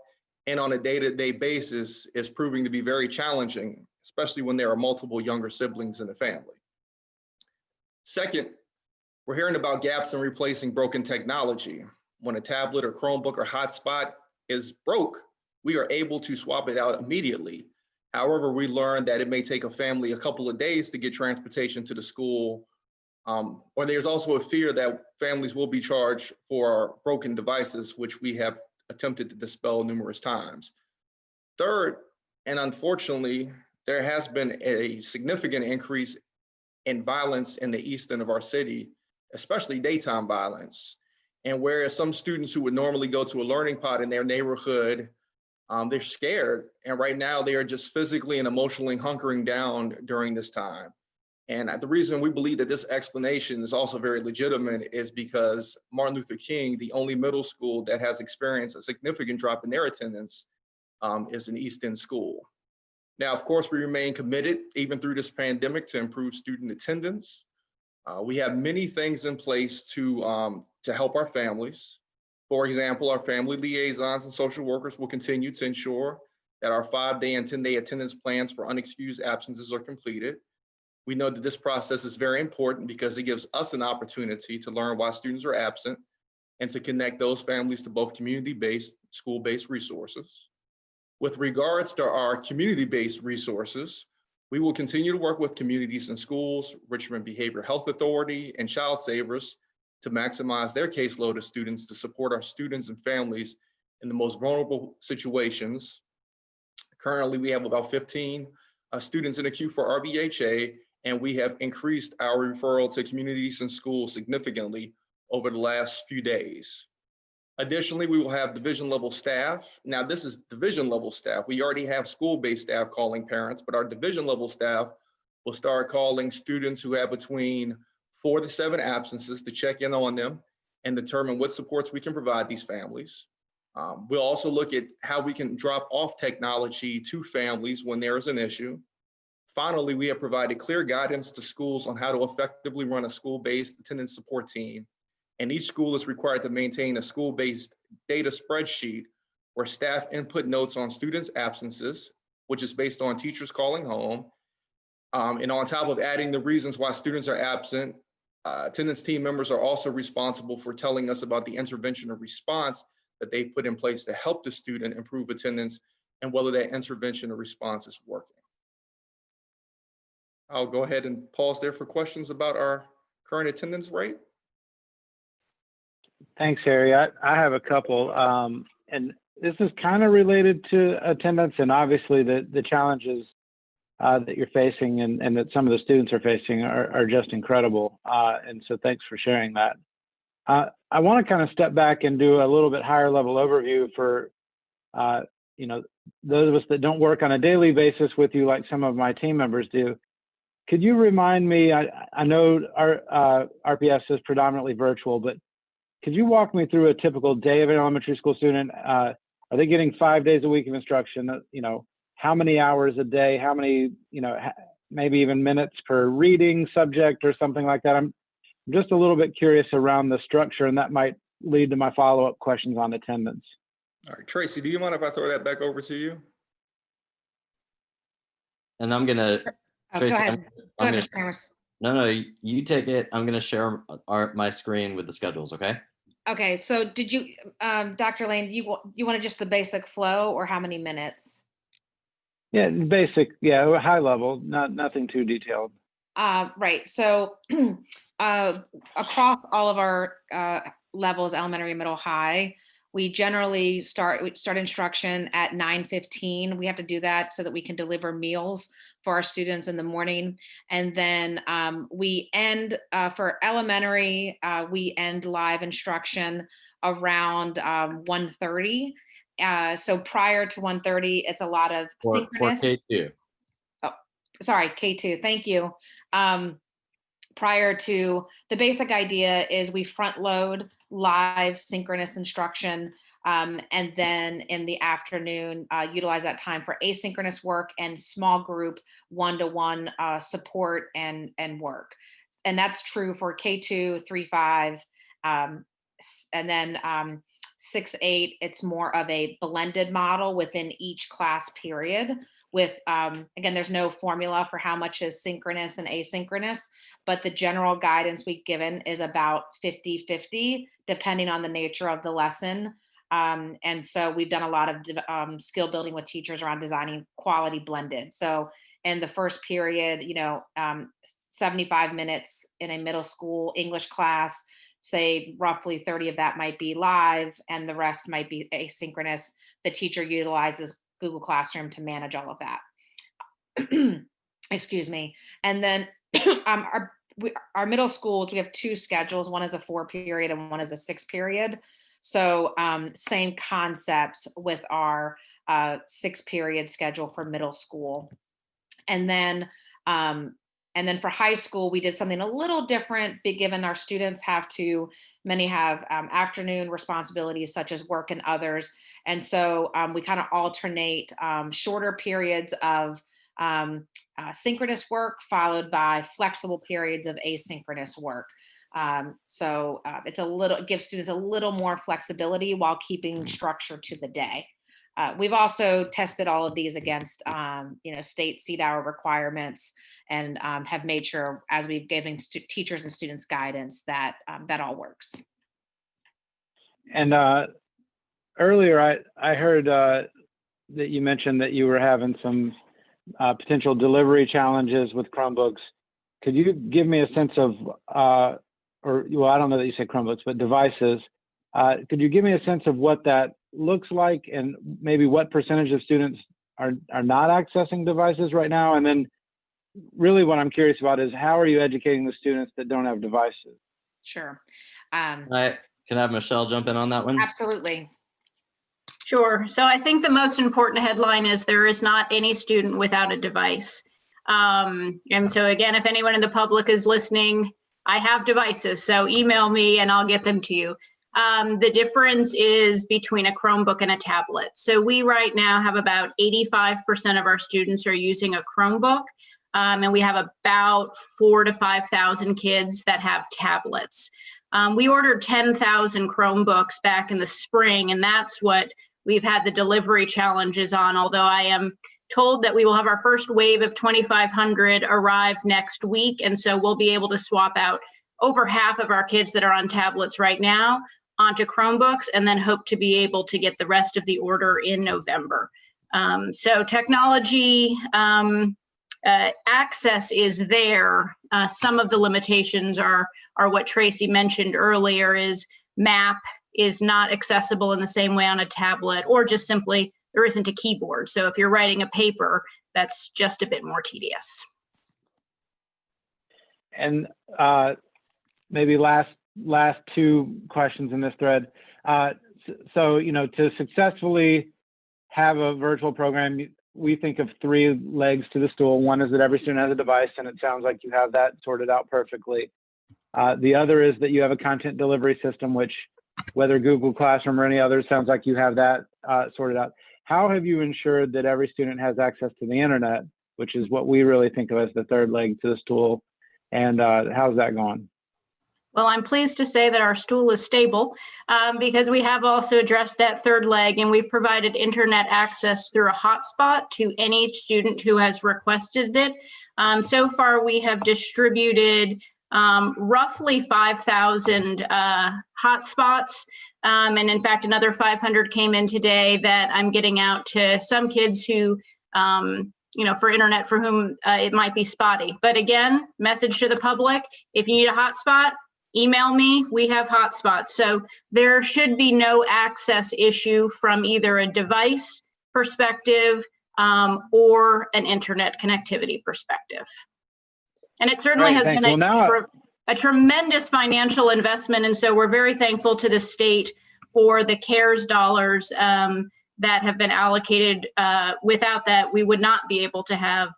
in on a day-to-day basis is proving to be very challenging, especially when there are multiple younger siblings in the family. Second, we're hearing about gaps in replacing broken technology. When a tablet or Chromebook or hotspot is broke, we are able to swap it out immediately. However, we learned that it may take a family a couple of days to get transportation to the school, or there's also a fear that families will be charged for broken devices, which we have attempted to dispel numerous times. Third, and unfortunately, there has been a significant increase in violence in the east end of our city, especially daytime violence. And whereas some students who would normally go to a learning pod in their neighborhood, they're scared. And right now they are just physically and emotionally hunkering down during this time. And the reason we believe that this explanation is also very legitimate is because Martin Luther King, the only middle school that has experienced a significant drop in their attendance, is an East End school. Now, of course, we remain committed, even through this pandemic, to improve student attendance. We have many things in place to help our families. For example, our family liaisons and social workers will continue to ensure that our 5-day and 10-day attendance plans for unexcused absences are completed. We know that this process is very important because it gives us an opportunity to learn why students are absent and to connect those families to both community-based, school-based resources. With regards to our community-based resources, we will continue to work with communities and schools, Richmond Behavioral Health Authority, and Child Savers to maximize their caseload of students to support our students and families in the most vulnerable situations. Currently, we have about 15 students in the queue for RBHA, and we have increased our referral to communities and schools significantly over the last few days. Additionally, we will have division level staff. Now, this is division level staff. We already have school-based staff calling parents, but our division level staff will start calling students who have between 4 to 7 absences to check in on them and determine what supports we can provide these families. We'll also look at how we can drop off technology to families when there is an issue. Finally, we have provided clear guidance to schools on how to effectively run a school-based attendance support team. And each school is required to maintain a school-based data spreadsheet where staff input notes on students' absences, which is based on teachers calling home. And on top of adding the reasons why students are absent, attendance team members are also responsible for telling us about the intervention or response that they put in place to help the student improve attendance and whether that intervention or response is working. I'll go ahead and pause there for questions about our current attendance rate. Thanks, Harry. I have a couple, and this is kind of related to attendance and obviously the challenges that you're facing and that some of the students are facing are just incredible. And so thanks for sharing that. I want to kind of step back and do a little bit higher level overview for, those of us that don't work on a daily basis with you like some of my team members do. Could you remind me, I know our RPS is predominantly virtual, but could you walk me through a typical day of an elementary school student? Are they getting 5 days a week of instruction? How many hours a day? How many, maybe even minutes per reading subject or something like that? I'm just a little bit curious around the structure, and that might lead to my follow-up questions on attendance. All right, Tracy, do you mind if I throw that back over to you? And I'm gonna, Oh, Tracy, go ahead. Go ahead, Mr. Cameras. no, you take it. I'm gonna share my screen with the schedules, okay? Okay, so did you, Dr. Lane, you wanted just the basic flow or how many minutes? Yeah, basic, yeah, high level, nothing too detailed. Right, so across all of our levels, elementary, middle, high, we generally start instruction at 9:15. We have to do that so that we can deliver meals for our students in the morning. And then we end, for elementary, we end live instruction around 1:30. So prior to 1:30, it's a lot of For synchronous. K2. Oh, sorry, K2, thank you. Prior to, the basic idea is we front load live synchronous instruction, and then in the afternoon, utilize that time for asynchronous work and small group one-to-one support and work. And that's true for K2, 3-5, and then 6-8, it's more of a blended model within each class period. With, again, there's no formula for how much is synchronous and asynchronous, but the general guidance we've given is about 50-50, depending on the nature of the lesson. And so we've done a lot of skill building with teachers around designing quality blended. So in the first period, 75 minutes in a middle school English class, say roughly 30 of that might be live and the rest might be asynchronous. The teacher utilizes Google Classroom to manage all of that. Excuse me. And then our middle schools, we have two schedules. One is a 4-period and one is a 6-period. So same concepts with our 6-period schedule for middle school. And then for high school, we did something a little different, given our students many have afternoon responsibilities such as work and others. And so we kind of alternate shorter periods of synchronous work followed by flexible periods of asynchronous work. So it gives students a little more flexibility while keeping structure to the day. We've also tested all of these against state seat hour requirements, and have made sure, as we've given teachers and students guidance, that that all works. And earlier I heard that you mentioned that you were having some potential delivery challenges with Chromebooks. Could you give me a sense of, I don't know that you said Chromebooks, but devices. Could you give me a sense of what that looks like, and maybe what percentage of students are not accessing devices right now? And then really what I'm curious about is, how are you educating the students that don't have devices? Sure. Can I have Michelle jump in on that one? Absolutely. Sure. So I think the most important headline is there is not any student without a device. And so again, if anyone in the public is listening, I have devices, so email me and I'll get them to you. The difference is between a Chromebook and a tablet. So we right now have about 85% of our students are using a Chromebook, and we have about 4,000 to 5,000 kids that have tablets. We ordered 10,000 Chromebooks back in the spring, and that's what we've had the delivery challenges on, although I am told that we will have our first wave of 2,500 arrive next week, and so we'll be able to swap out over half of our kids that are on tablets right now onto Chromebooks, and then hope to be able to get the rest of the order in November. So technology access is there. Some of the limitations are what Tracy mentioned earlier, is map is not accessible in the same way on a tablet, or just simply there isn't a keyboard. So if you're writing a paper, that's just a bit more tedious. And maybe last two questions in this thread. So, to successfully have a virtual program, we think of 3 legs to the stool. One is that every student has a device, and it sounds like you have that sorted out perfectly. The other is that you have a content delivery system, which, whether Google Classroom or any other, sounds like you have that sorted out. How have you ensured that every student has access to the internet? which is what we really think of as the third leg to the stool. And how's that going? Well, I'm pleased to say that our stool is stable because we have also addressed that third leg, and we've provided internet access through a hotspot to any student who has requested it. So far, we have distributed roughly 5,000 hotspots. And in fact, another 500 came in today that I'm getting out to some kids who, for internet for whom it might be spotty. But again, message to the public, if you need a hotspot, email me, we have hotspots. So there should be no access issue from either a device perspective or an internet connectivity perspective. And it certainly has been a tremendous financial investment. And so we're very thankful to the state for the CARES dollars that have been allocated. Without that, we would not be able to have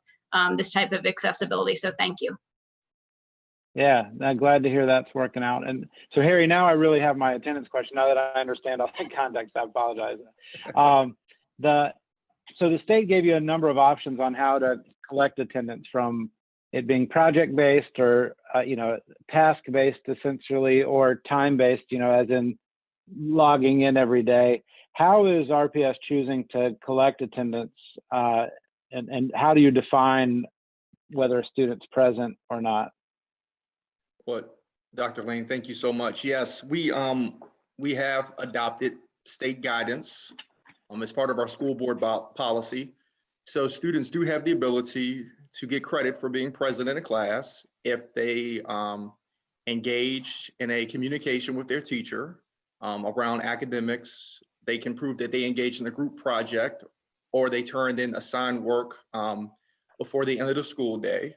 this type of accessibility. So thank you. Yeah, I'm glad to hear that's working out. And so, Harry, now I really have my attendance question. Now that I understand all the context, I apologize. So the state gave you a number of options on how to collect attendance, from it being project-based or, task-based essentially, or time-based, as in logging in every day. How is RPS choosing to collect attendance, and how do you define whether a student's present or not? Well, Dr. Lane, thank you so much. Yes, we have adopted state guidance as part of our school board policy. So students do have the ability to get credit for being present in a class if they engage in a communication with their teacher around academics. They can prove that they engaged in a group project, or they turned in assigned work before the end of the school day.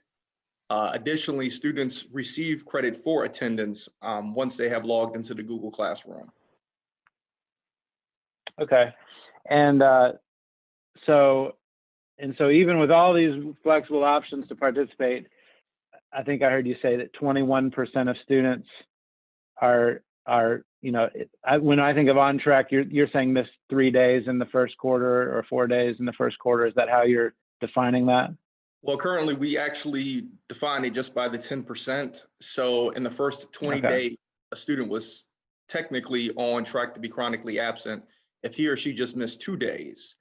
Additionally, students receive credit for attendance once they have logged into the Google Classroom. Okay, and so even with all these flexible options to participate, I think I heard you say that 21% of students are when I think of on track, you're saying miss 3 days in the first quarter or 4 days in the first quarter. Is that how you're defining that? Well, currently we actually define it just by the 10%. So in the first 20 days, a student was technically on track to be chronically absent if he or she just missed 2 days.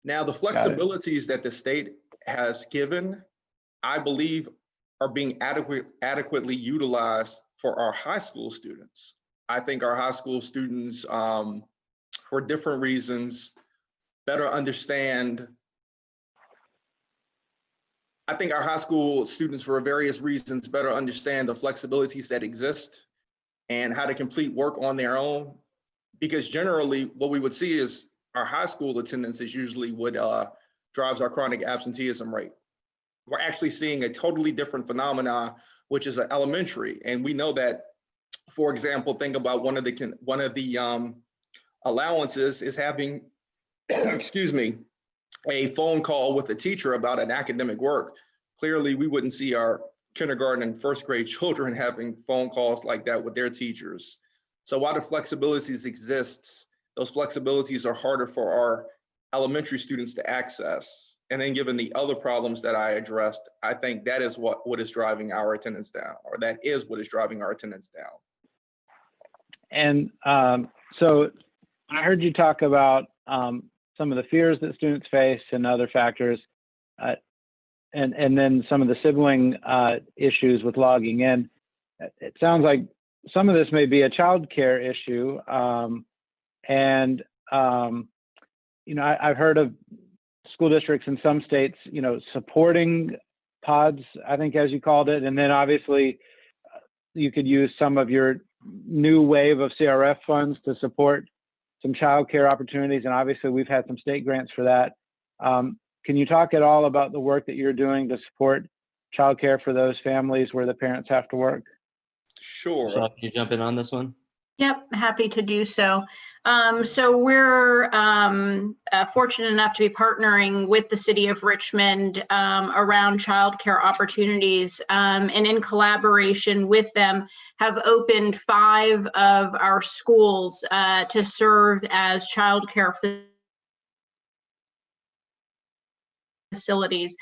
Now, the flexibilities that the state has given, I believe, are being adequately utilized for our high school students. I think our high school students, for different reasons, better understand. I think our high school students, for various reasons, better understand the flexibilities that exist and how to complete work on their own. Because generally, what we would see is our high school attendance is usually what drives our chronic absenteeism rate. We're actually seeing a totally different phenomena, which is an elementary. And we know that, for example, think about one of the allowances is having, excuse me, a phone call with a teacher about an academic work. Clearly, we wouldn't see our kindergarten and first grade children having phone calls like that with their teachers. So while the flexibilities exist, those flexibilities are harder for our elementary students to access. And then given the other problems that I addressed, I think that is what is driving our attendance down, or that is what is driving our attendance down. And so I heard you talk about some of the fears that students face and other factors, and then some of the sibling issues with logging in. It sounds like some of this may be a child care issue. I've heard of school districts in some states, supporting pods, I think, as you called it. And then obviously you could use some of your new wave of CRF funds to support some childcare opportunities. And obviously we've had some state grants for that. Can you talk at all about the work that you're doing to support childcare for those families where the parents have to work? Sure. Michelle, can you jump in on this one? Yep, happy to do so. So we're fortunate enough to be partnering with the City of Richmond around childcare opportunities, and in collaboration with them have opened 5 of our schools to serve as childcare facilities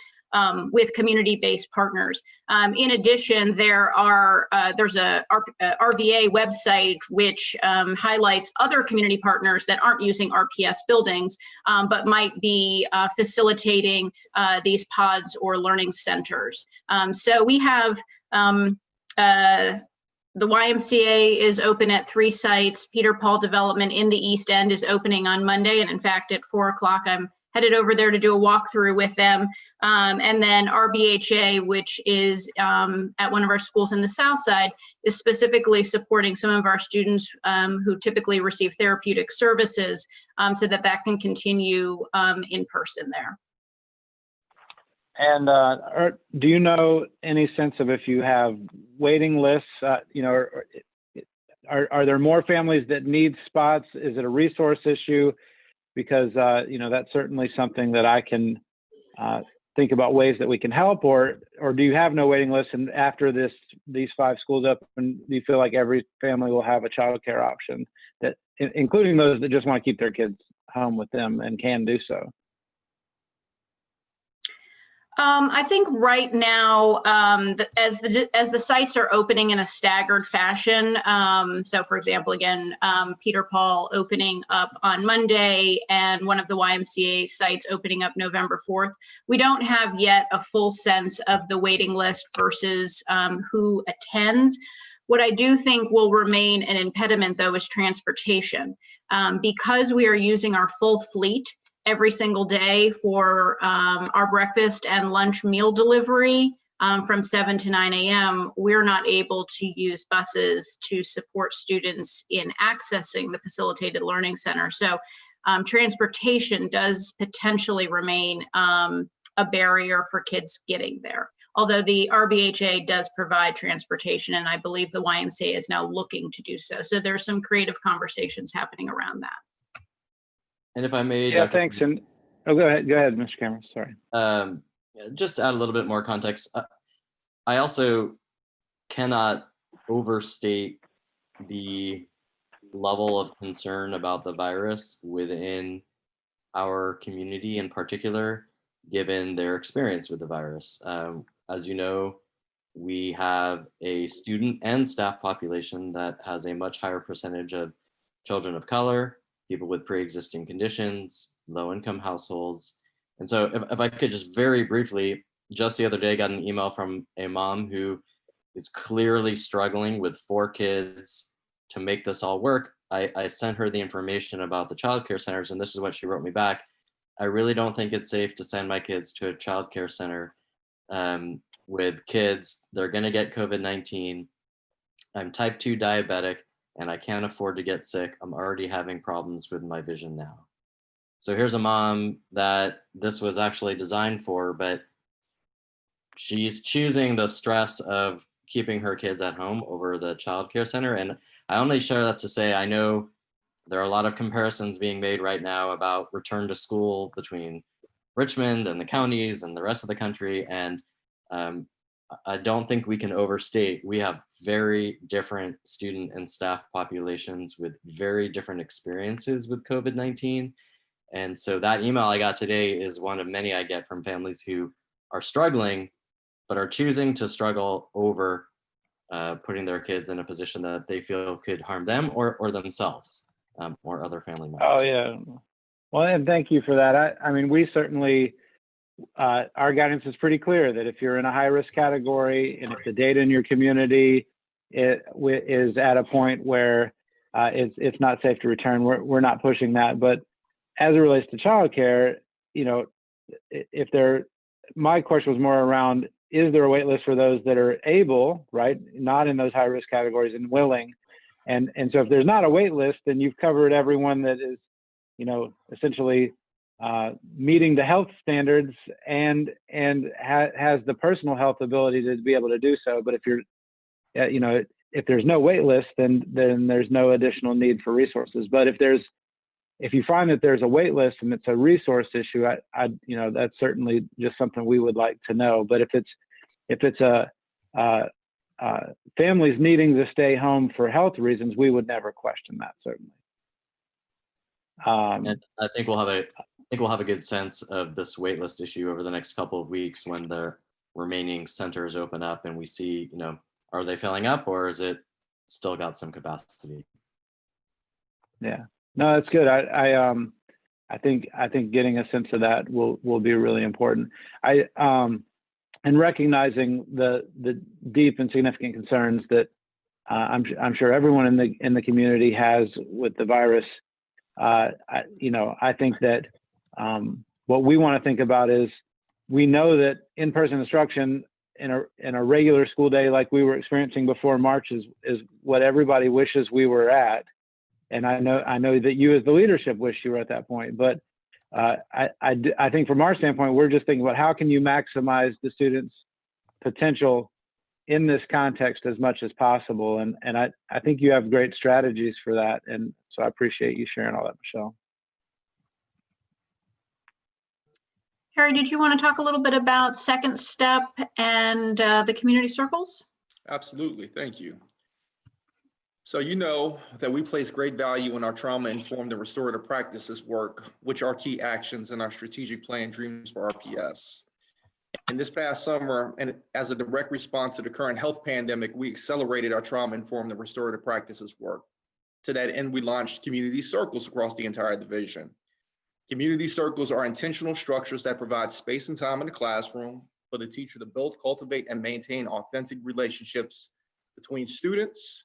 with community-based partners. In addition, there's a RVA website which highlights other community partners that aren't using RPS buildings, but might be facilitating these pods or learning centers. So we have the YMCA is open at 3 sites. Peter Paul Development in the East End is opening on Monday. And in fact, at 4 o'clock, I'm headed over there to do a walkthrough with them. And then RBHA, which is at one of our schools in the South Side, is specifically supporting some of our students who typically receive therapeutic services so that can continue in person there. And do you know any sense of if you have waiting lists? Are there more families that need spots? Is it a resource issue? Because that's certainly something that I can think about ways that we can help. Or do you have no waiting list? And after these 5 schools up, and do you feel like every family will have a child care option, that including those that just want to keep their kids home with them and can do so? I think right now, as the sites are opening in a staggered fashion, so for example, again, Peter Paul opening up on Monday and one of the YMCA sites opening up November 4th, we don't have yet a full sense of the waiting list versus who attends. What I do think will remain an impediment, though, is transportation. Because we are using our full fleet every single day for our breakfast and lunch meal delivery from 7 to 9 a.m., we're not able to use buses to support students in accessing the facilitated learning center. So transportation does potentially remain a barrier for kids getting there. Although the RBHA does provide transportation, and I believe the YMCA is now looking to do so. So there's some creative conversations happening around that. And if I may, Yeah, Dr. thanks. And go ahead, Mr. Cameron. Sorry. Just to add a little bit more context, I also cannot overstate the level of concern about the virus within our community in particular, given their experience with the virus. As you know, we have a student and staff population that has a much higher percentage of children of color, people with pre-existing conditions, low-income households. And so if I could just very briefly, just the other day, got an email from a mom who is clearly struggling with 4 kids to make this all work. I sent her the information about the childcare centers, and this is what she wrote me back. I really don't think it's safe to send my kids to a childcare center with kids. They're gonna get COVID-19. I'm type 2 diabetic, and I can't afford to get sick. I'm already having problems with my vision now. So here's a mom that this was actually designed for, but she's choosing the stress of keeping her kids at home over the childcare center. And I only share that to say, I know there are a lot of comparisons being made right now about return to school between Richmond and the counties and the rest of the country. And I don't think we can overstate. We have very different student and staff populations with very different experiences with COVID-19. And so that email I got today is one of many I get from families who are struggling, but are choosing to struggle over putting their kids in a position that they feel could harm them or themselves or other family members. Oh, yeah. Well, and thank you for that. I mean, we certainly, our guidance is pretty clear that if you're in a high risk category and if the data in your community is at a point where it's not safe to return, we're not pushing that. But as it relates to childcare, my question was more around, is there a wait list for those that are able, right, not in those high risk categories and willing? And so if there's not a wait list, then you've covered everyone that is, essentially meeting the health standards and has the personal health ability to be able to do so. But if you're, if there's no wait list, then there's no additional need for resources. But if you find that there's a wait list and it's a resource issue, that's certainly just something we would like to know. But if it's families needing to stay home for health reasons, we would never question that, certainly. And I think we'll have think we'll have a good sense of this waitlist issue over the next couple of weeks when the remaining centers open up and we see, are they filling up or is it still got some capacity? Yeah, no, that's good. I think getting a sense of that will be really important. And recognizing the deep and significant concerns that I'm sure everyone in the community has with the virus. I think that what we want to think about is we know that in-person instruction in a regular school day like we were experiencing before March is what everybody wishes we were at. And I know that you as the leadership wish you were at that point, but I think from our standpoint, we're just thinking about how can you maximize the students' potential in this context as much as possible. And I think you have great strategies for that. And so I appreciate you sharing all that, Michelle. Carrie, did you want to talk a little bit about Second Step and the community circles? Absolutely, thank you. So you know that we place great value in our trauma-informed and restorative practices work, which are key actions in our strategic plan Dreams for RPS. And this past summer, and as a direct response to the current health pandemic, we accelerated our trauma-informed and restorative practices work. To that end, we launched community circles across the entire division. Community circles are intentional structures that provide space and time in the classroom for the teacher to build, cultivate, and maintain authentic relationships between students,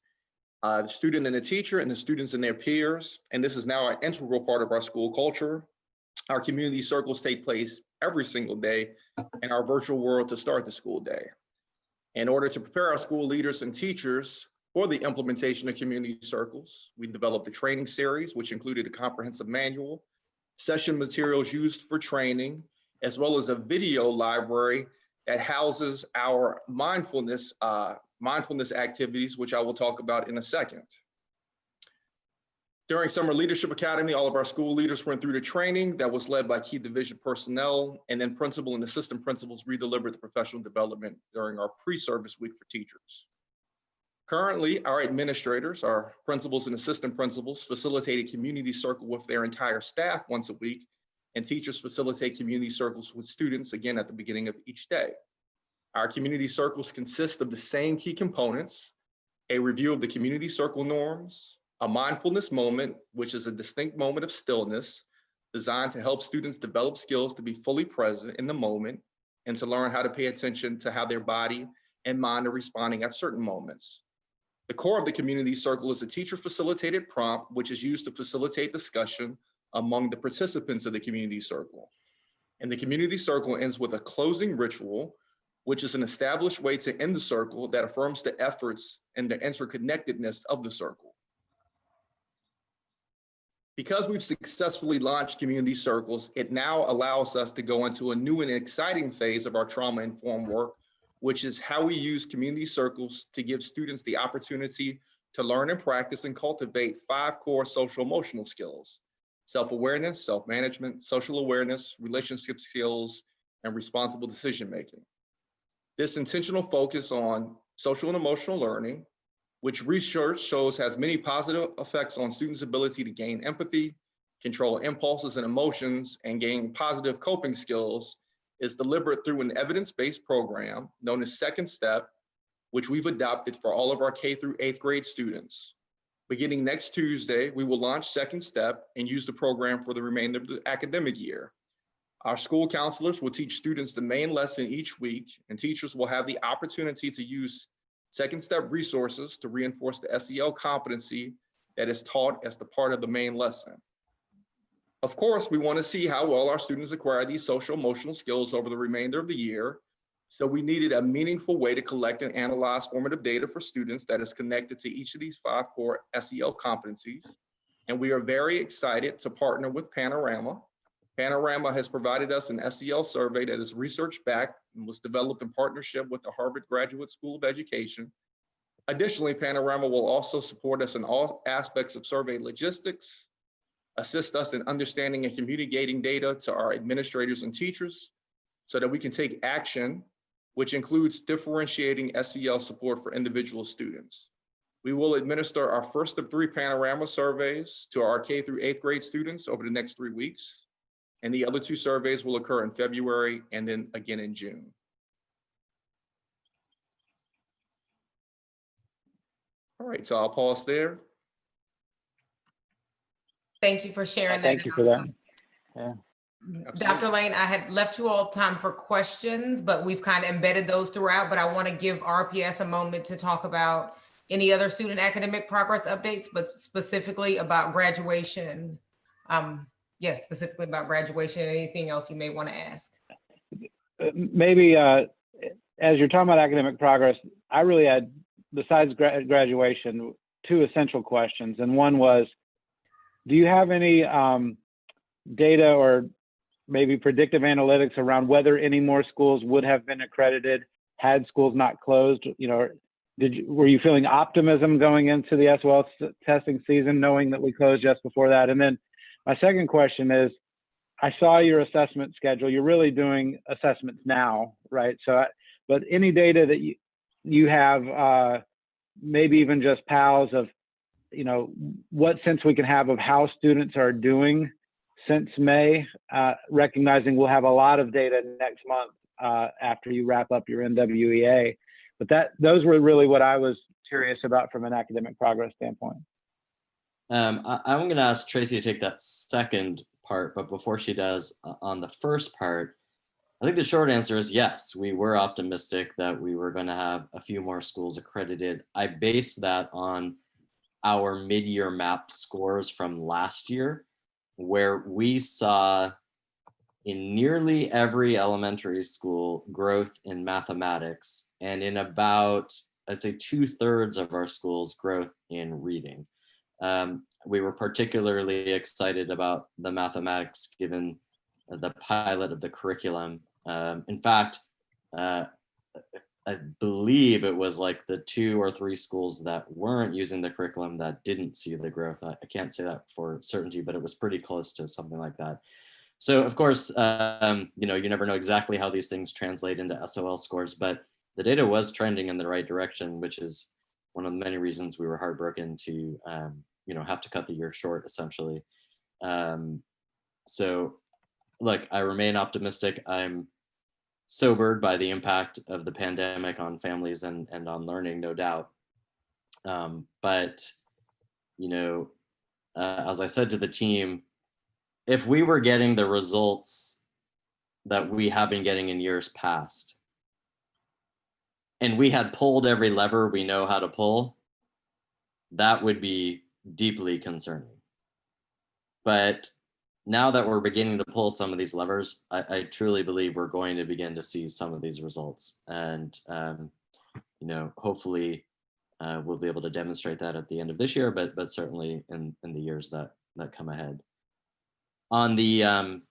the student and the teacher, and the students and their peers. And this is now an integral part of our school culture. Our community circles take place every single day in our virtual world to start the school day. In order to prepare our school leaders and teachers for the implementation of community circles, we developed a training series, which included a comprehensive manual, session materials used for training, as well as a video library that houses our mindfulness activities, which I will talk about in a second. During Summer Leadership Academy, all of our school leaders went through the training that was led by key division personnel, and then principal and assistant principals redelivered the professional development during our pre-service week for teachers. Currently, our administrators, our principals and assistant principals, facilitate a community circle with their entire staff once a week, and teachers facilitate community circles with students, again, at the beginning of each day. Our community circles consist of the same key components: a review of the community circle norms, a mindfulness moment, which is a distinct moment of stillness designed to help students develop skills to be fully present in the moment and to learn how to pay attention to how their body and mind are responding at certain moments. The core of the community circle is a teacher-facilitated prompt, which is used to facilitate discussion among the participants of the community circle. And the community circle ends with a closing ritual, which is an established way to end the circle that affirms the efforts and the interconnectedness of the circle. Because we've successfully launched community circles, it now allows us to go into a new and exciting phase of our trauma-informed work, which is how we use community circles to give students the opportunity to learn and practice and cultivate 5 core social emotional skills: self-awareness, self-management, social awareness, relationship skills, and responsible decision-making. This intentional focus on social and emotional learning, which research shows has many positive effects on students' ability to gain empathy, control impulses and emotions, and gain positive coping skills, is delivered through an evidence-based program known as Second Step, which we've adopted for all of our K through 8th grade students. Beginning next Tuesday, we will launch Second Step and use the program for the remainder of the academic year. Our school counselors will teach students the main lesson each week, and teachers will have the opportunity to use Second Step resources to reinforce the SEL competency that is taught as the part of the main lesson. Of course, we want to see how well our students acquire these social emotional skills over the remainder of the year. So we needed a meaningful way to collect and analyze formative data for students that is connected to each of these 5 core SEL competencies. And we are very excited to partner with Panorama. Panorama has provided us an SEL survey that is research-backed and was developed in partnership with the Harvard Graduate School of Education. Additionally, Panorama will also support us in all aspects of survey logistics, assist us in understanding and communicating data to our administrators and teachers so that we can take action, which includes differentiating SEL support for individual students. We will administer our first of 3 Panorama surveys to our K through 8th grade students over the next 3 weeks. And the other 2 surveys will occur in February and then again in June. All right, so I'll pause there. Thank you for sharing that. Thank you for that. Yeah. Dr. Lane, I had left you all time for questions, but we've kind of embedded those throughout, but I want to give RPS a moment to talk about any other student academic progress updates, but specifically about graduation. Yes, specifically about graduation and anything else you may want to ask. Maybe as you're talking about academic progress, I really had, besides graduation, 2 essential questions. And one was, do you have any data or maybe predictive analytics around whether any more schools would have been accredited had schools not closed? You know, were you feeling optimism going into the SOL testing season, knowing that we closed just before that? And then my second question is, I saw your assessment schedule. You're really doing assessments now, right? So, but any data that you have, maybe even just PALs of, you know, what sense we can have of how students are doing since May, recognizing we'll have a lot of data next month after you wrap up your NWEA. But those were really what I was curious about from an academic progress standpoint. I'm going to ask Tracy to take that second part, but before she does, on the first part, I think the short answer is yes, we were optimistic that we were going to have a few more schools accredited. I base that on our mid-year MAP scores from last year, where we saw in nearly every elementary school growth in mathematics, and in about, I'd say 2/3 of our schools growth in reading. We were particularly excited about the mathematics given the pilot of the curriculum. In fact, I believe it was like the 2 or 3 schools that weren't using the curriculum that didn't see the growth. I can't say that for certainty, but it was pretty close to something like that. So of course, you know, you never know exactly how these things translate into SOL scores, but the data was trending in the right direction, which is one of the many reasons we were heartbroken to, you know, have to cut the year short essentially. So look, I remain optimistic. I'm sobered by the impact of the pandemic on families and on learning, no doubt. But, you know, as I said to the team, if we were getting the results that we have been getting in years past, and we had pulled every lever we know how to pull, that would be deeply concerning. But now that we're beginning to pull some of these levers, I truly believe we're going to begin to see some of these results. And, you know, hopefully we'll be able to demonstrate that at the end of this year, but certainly in the years that come ahead. On the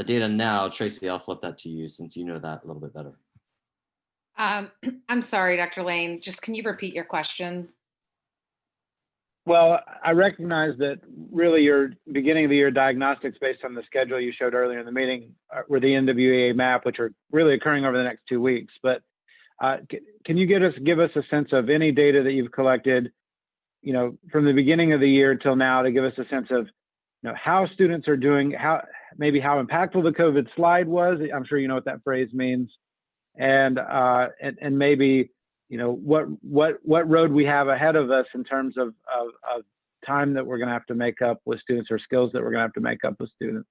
data now, Tracy, I'll flip that to you since you know that a little bit better. I'm sorry, Dr. Lane, just can you repeat your question? Well, I recognize that really your beginning of the year diagnostics based on the schedule you showed earlier in the meeting were the NWEA MAP, which are really occurring over the next 2 weeks. But can you give us a sense of any data that you've collected, you know, from the beginning of the year till now, to give us a sense of, you know, how students are doing, maybe how impactful the COVID slide was? I'm sure you know what that phrase means, and maybe, you know, what road we have ahead of us in terms of time that we're going to have to make up with students, or skills that we're going to have to make up with students.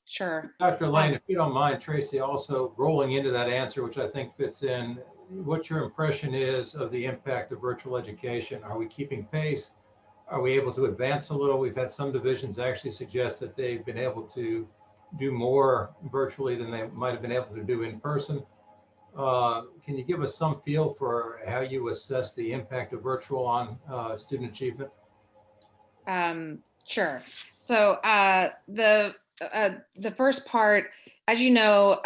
Sure. Dr. Lane, if you don't mind, Tracy, also rolling into that answer, which I think fits in, what your impression is of the impact of virtual education. Are we keeping pace? Are we able to advance a little? We've had some divisions actually suggest that they've been able to do more virtually than they might have been able to do in person. Can you give us some feel for how you assess the impact of virtual on student achievement? Sure. So the first part, as you know,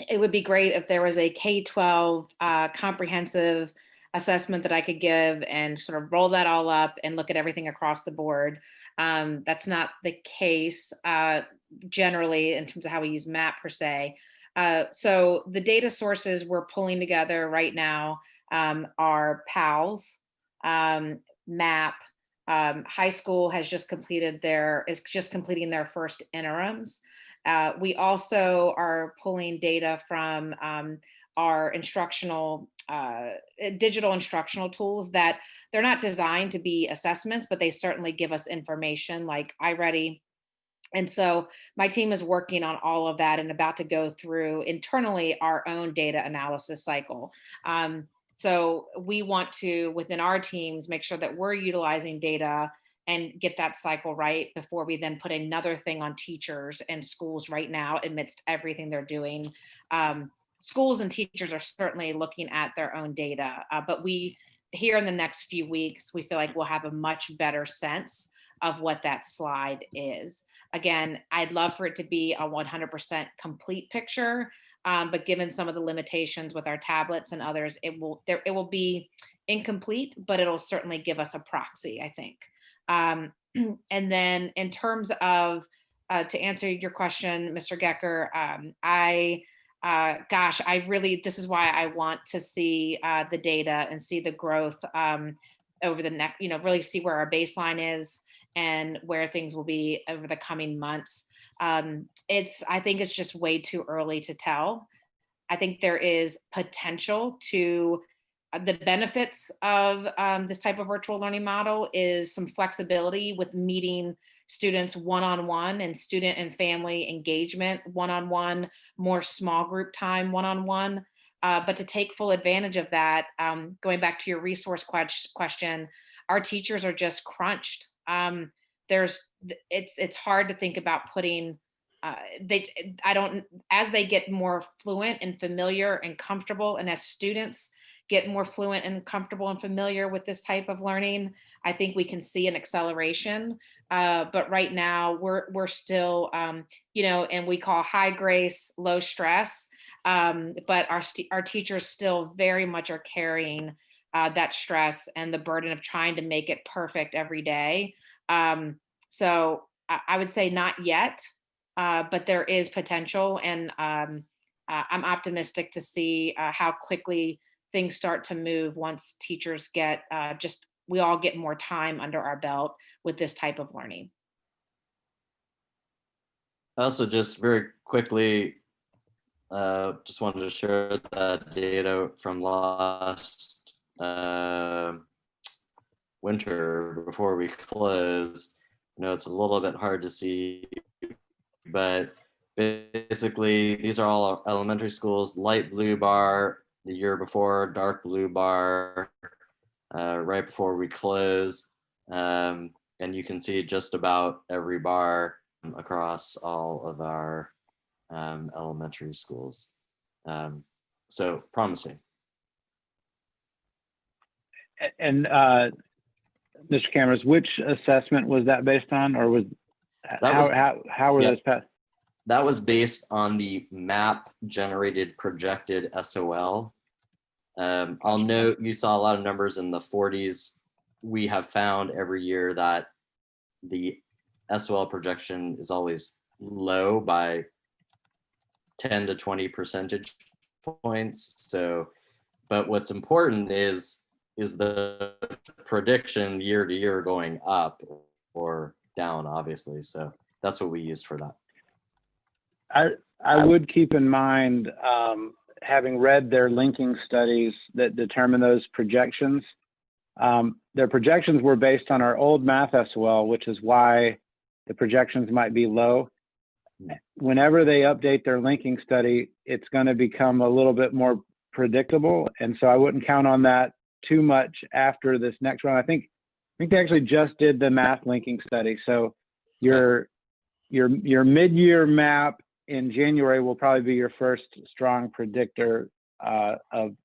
it would be great if there was a K-12 comprehensive assessment that I could give and sort of roll that all up and look at everything across the board. That's not the case generally in terms of how we use MAP per se. So the data sources we're pulling together right now are PALS, MAP. High school is just completing their first interims. We also are pulling data from our digital instructional tools that they're not designed to be assessments, but they certainly give us information like iReady. And so my team is working on all of that and about to go through internally our own data analysis cycle. So we want to, within our teams, make sure that we're utilizing data and get that cycle right before we then put another thing on teachers and schools right now amidst everything they're doing. Schools and teachers are certainly looking at their own data, but we, here in the next few weeks, we feel like we'll have a much better sense of what that slide is. Again, I'd love for it to be a 100% complete picture, but given some of the limitations with our tablets and others, it will be incomplete, but it'll certainly give us a proxy, I think. And then in terms of, to answer your question, Mr. Gecker, gosh, this is why I want to see the data and see the growth over the next, really see where our baseline is and where things will be over the coming months. I think it's just way too early to tell. I think there is potential to, the benefits of this type of virtual learning model is some flexibility with meeting students one-on-one and student and family engagement one-on-one, more small group time one-on-one. But to take full advantage of that, going back to your resource question, our teachers are just crunched. It's hard to think about putting, as they get more fluent and familiar and comfortable, and as students get more fluent and comfortable and familiar with this type of learning, I think we can see an acceleration. But right now we're still, and we call high grace, low stress. But our teachers still very much are carrying that stress and the burden of trying to make it perfect every day. So I would say not yet, but there is potential, and I'm optimistic to see how quickly things start to move once teachers get we all get more time under our belt with this type of learning. I also just very quickly just wanted to share that data from last winter before we close. I know it's a little bit hard to see, but basically these are all elementary schools. Light blue bar the year before, dark blue bar right before we close. And you can see just about every bar across all of our elementary schools. So promising. And Mr. Cameras, which assessment was that based on, or was how were those passed? That was based on the map generated projected SOL. I'll note you saw a lot of numbers in the 40s. We have found every year that the SOL projection is always low by 10 to 20 percentage points. So, but what's important is the prediction year to year going up or down, obviously. So that's what we used for that. I would keep in mind, having read their linking studies that determine those projections, their projections were based on our old math SOL, which is why the projections might be low. Whenever they update their linking study, it's going to become a little bit more predictable. And so I wouldn't count on that too much after this next one. I think they actually just did the math linking study. So your mid-year map in January will probably be your first strong predictor of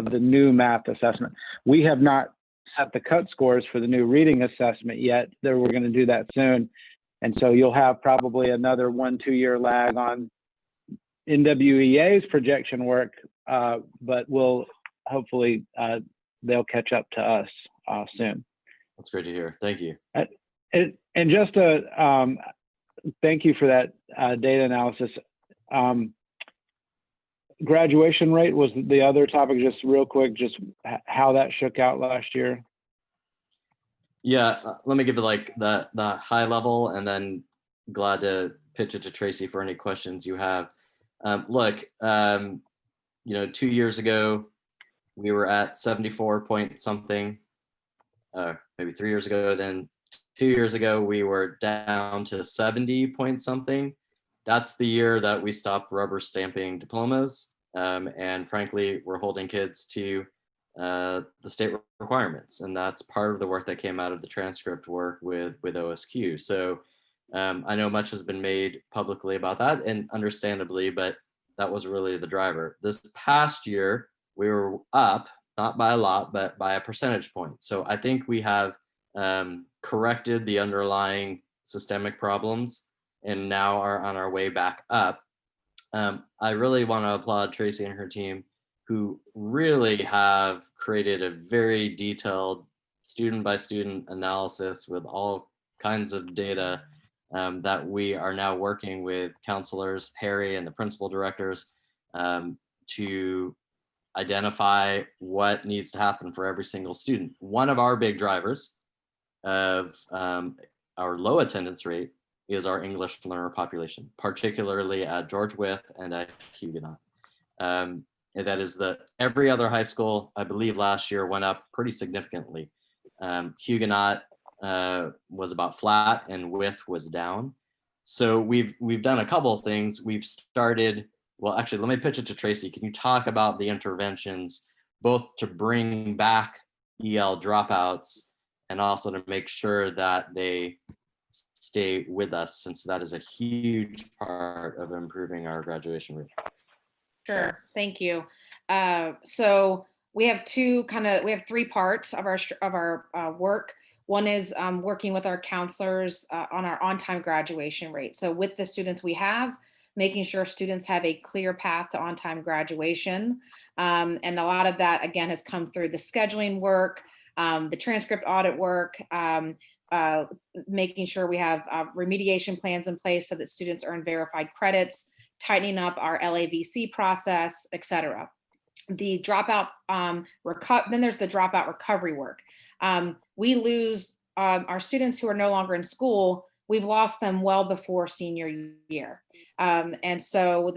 the new math assessment. We have not set the cut scores for the new reading assessment yet. We're going to do that soon. And so you'll have probably another 1-2 year lag on NWEA's projection work, but we'll hopefully they'll catch up to us soon. That's great to hear. Thank you. And just thank you for that data analysis. Graduation rate was the other topic, just real quick, just how that shook out last year. Yeah, let me give it like the high level, and then glad to pitch it to Tracy for any questions you have. Look, 2 years ago, we were at 74 point something, maybe 3 years ago. Then 2 years ago, we were down to 70 point something. That's the year that we stopped rubber stamping diplomas. And frankly, we're holding kids to the state requirements. And that's part of the work that came out of the transcript work with OSQ. So I know much has been made publicly about that, and understandably, but that was really the driver. This past year, we were up, not by a lot, but by a percentage point. So I think we have corrected the underlying systemic problems and now are on our way back up. I really want to applaud Tracy and her team, who really have created a very detailed student by student analysis with all kinds of data that we are now working with counselors, Harry and the principal directors, to identify what needs to happen for every single student. One of our big drivers of our low attendance rate is our English learner population, particularly at George Wythe and at Huguenot. And that is every other high school, I believe last year, went up pretty significantly. Huguenot was about flat and Wythe was down. So we've done a couple of things. We've started, well, actually, let me pitch it to Tracy. Can you talk about the interventions, both to bring back EL dropouts and also to make sure that they stay with us, since that is a huge part of improving our graduation rate? Sure, thank you. So we have three parts of our work. One is working with our counselors on our on-time graduation rate. So with the students we have, making sure students have a clear path to on-time graduation. And a lot of that, again, has come through the scheduling work, the transcript audit work, making sure we have remediation plans in place so that students earn verified credits, tightening up our LAVC process, et cetera. The dropout, then there's the dropout recovery work. We lose our students who are no longer in school. We've lost them well before senior year. And so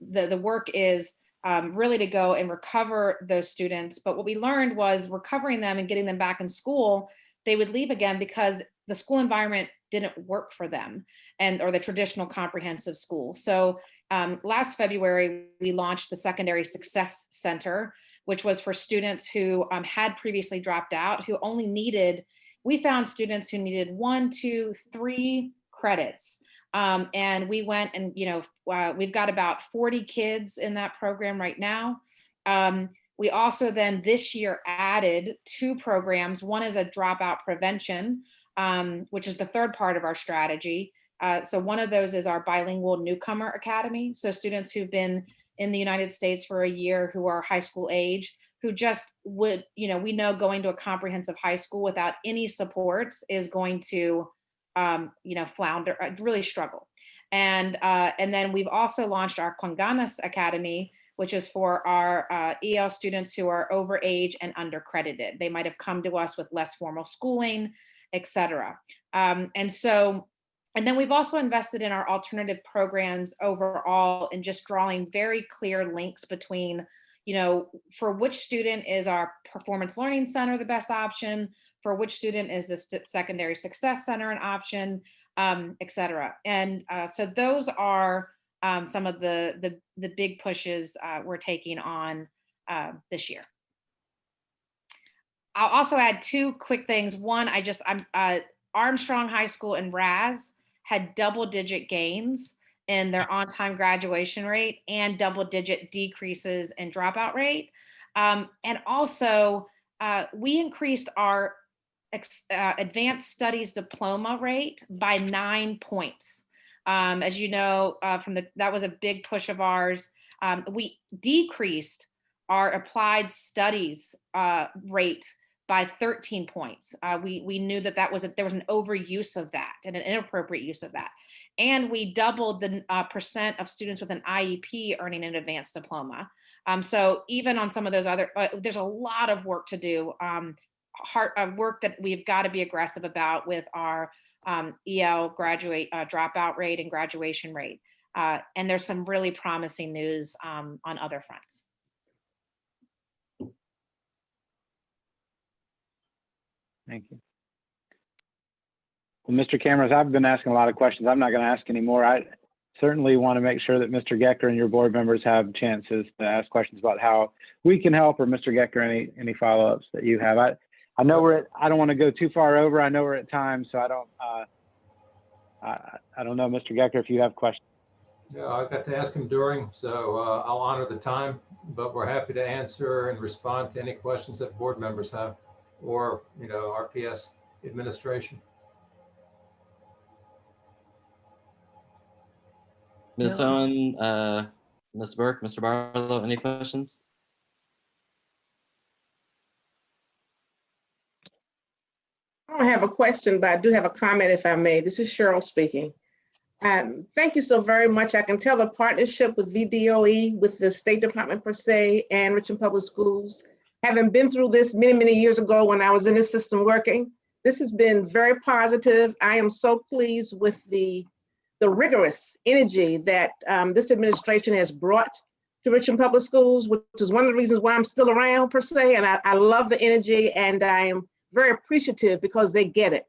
the work is really to go and recover those students. But what we learned was recovering them and getting them back in school, they would leave again because the school environment didn't work for them, or the traditional comprehensive school. So last February, we launched the Secondary Success Center, which was for students who had previously dropped out, who only needed, we found students who needed 1, 2, 3 credits. And we went and, we've got about 40 kids in that program right now. We also then this year added 2 programs. One is a Dropout Prevention, which is the third part of our strategy. So one of those is our Bilingual Newcomer Academy. So students who've been in the United States for a year, who are high school age, who just would, we know going to a comprehensive high school without any supports is going to, flounder, really struggle. And then we've also launched our Conganas Academy, which is for our EL students who are over age and undercredited. They might have come to us with less formal schooling, et cetera. And then we've also invested in our alternative programs overall, and just drawing very clear links between, for which student is our Performance Learning Center the best option, for which student is the Secondary Success Center an option, et cetera. And so those are some of the big pushes we're taking on this year. I'll also add 2 quick things. One, Armstrong High School and RAS had double-digit gains in their on-time graduation rate and double-digit decreases in dropout rate. And also, we increased our advanced studies diploma rate by 9 points. As you know, that was a big push of ours. We decreased our applied studies rate by 13 points. We knew that there was an overuse of that and an inappropriate use of that. And we doubled the percent of students with an IEP earning an advanced diploma. So even on some of those other, there's a lot of work to do, work that we've got to be aggressive about with our EL dropout rate and graduation rate. And there's some really promising news on other fronts. Thank you. Well, Mr. Cameras, I've been asking a lot of questions. I'm not going to ask any more. I certainly want to make sure that Mr. Gecker and your board members have chances to ask questions about how we can help, or Mr. Gecker, any follow-ups that you have. I know I don't want to go too far over. I know we're at time, so I don't know, Mr. Gecker, if you have questions. Yeah, I got to ask him during, so I'll honor the time, but we're happy to answer and respond to any questions that board members have, or, RPS administration. Ms. Owen, Ms. Burke, Mr. Barlow, any questions? I don't have a question, but I do have a comment, if I may. This is Cheryl speaking. Thank you so very much. I can tell the partnership with VDOE, with the State Department per se, and Richmond Public Schools, having been through this many, many years ago when I was in this system working, this has been very positive. I am so pleased with the rigorous energy that this administration has brought to Richmond Public Schools, which is one of the reasons why I'm still around per se. And I love the energy, and I am very appreciative because they get it.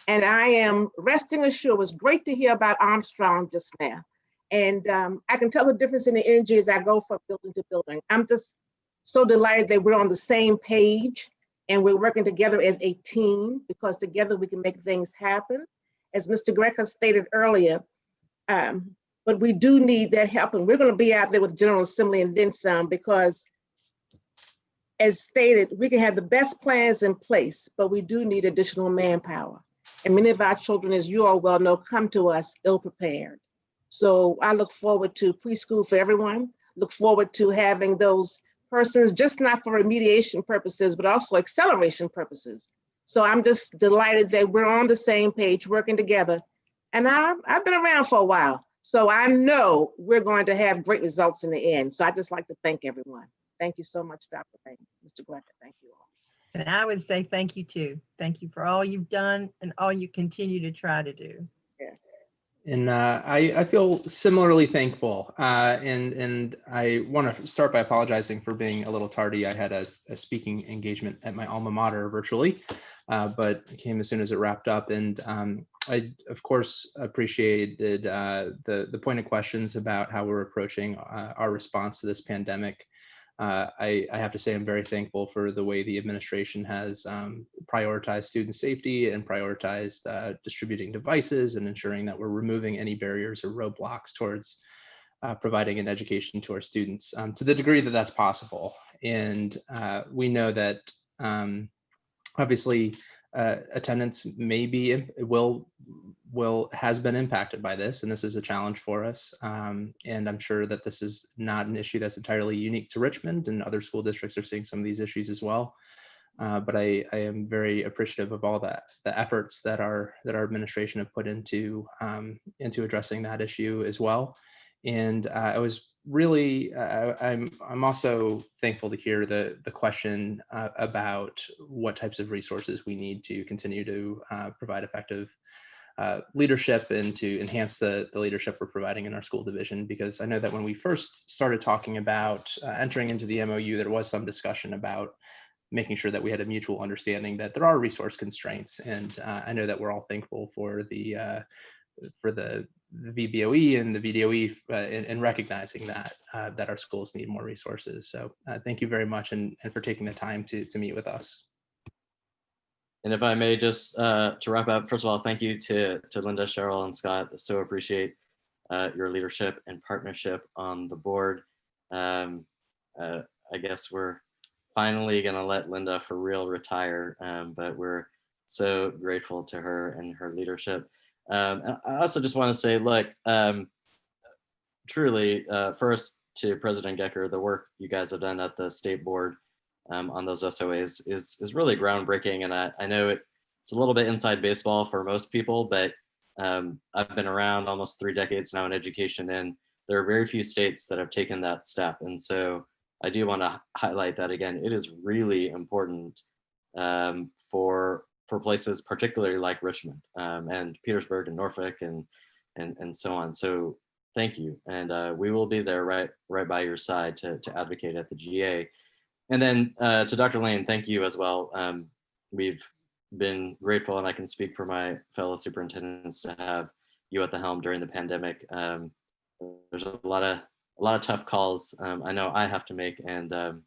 And I am resting assured. It was great to hear about Armstrong just now. And I can tell the difference in the energy as I go from building to building. I'm just so delighted that we're on the same page and we're working together as a team, because together we can make things happen. As Mr. Greco stated earlier, but we do need that help. And we're going to be out there with General Assembly and then some, because as stated, we can have the best plans in place, but we do need additional manpower. And many of our children, as you all well know, come to us ill-prepared. So I look forward to preschool for everyone, look forward to having those persons, just not for remediation purposes, but also acceleration purposes. So I'm just delighted that we're on the same page, working together. And I've been around for a while, so I know we're going to have great results in the end. So I just like to thank everyone. Thank you so much, Dr. Payne, Mr. Greco, thank you all. And I would say thank you too. Thank you for all you've done and all you continue to try to do. Yes. And I feel similarly thankful. And I want to start by apologizing for being a little tardy. I had a speaking engagement at my alma mater virtually, but it came as soon as it wrapped up. And I, of course, appreciated the pointed questions about how we're approaching our response to this pandemic. I have to say I'm very thankful for the way the administration has prioritized student safety and prioritized distributing devices and ensuring that we're removing any barriers or roadblocks towards providing an education to our students to the degree that that's possible. And we know that obviously attendance has been impacted by this, and this is a challenge for us. And I'm sure that this is not an issue that's entirely unique to Richmond, and other school districts are seeing some of these issues as well. But I am very appreciative of all the efforts that our administration have put into addressing that issue as well. And I was really, I'm also thankful to hear the question about what types of resources we need to continue to provide effective leadership and to enhance the leadership we're providing in our school division, because I know that when we first started talking about entering into the MOU, there was some discussion about making sure that we had a mutual understanding that there are resource constraints. And I know that we're all thankful for the VBOE and the VDOE in recognizing that that our schools need more resources. So thank you very much and for taking the time to meet with us. And if I may just to wrap up, first of all, thank you to Linda, Cheryl, and Scott. So appreciate your leadership and partnership on the board. I guess we're finally going to let Linda for real retire, but we're so grateful to her and her leadership. I also just want to say, look, truly, first to President Gecker, the work you guys have done at the state board on those SOAs is really groundbreaking. And I know it's a little bit inside baseball for most people, but I've been around almost 3 decades now in education, and there are very few states that have taken that step. And so I do want to highlight that again. It is really important for for places particularly like Richmond and Petersburg and Norfolk and so on. So thank you, and we will be there right by your side to advocate at the GA. And then to Dr. Lane, thank you as well. We've been grateful, and I can speak for my fellow superintendents, to have you at the helm during the pandemic. There's a lot of tough calls I know I have to make, and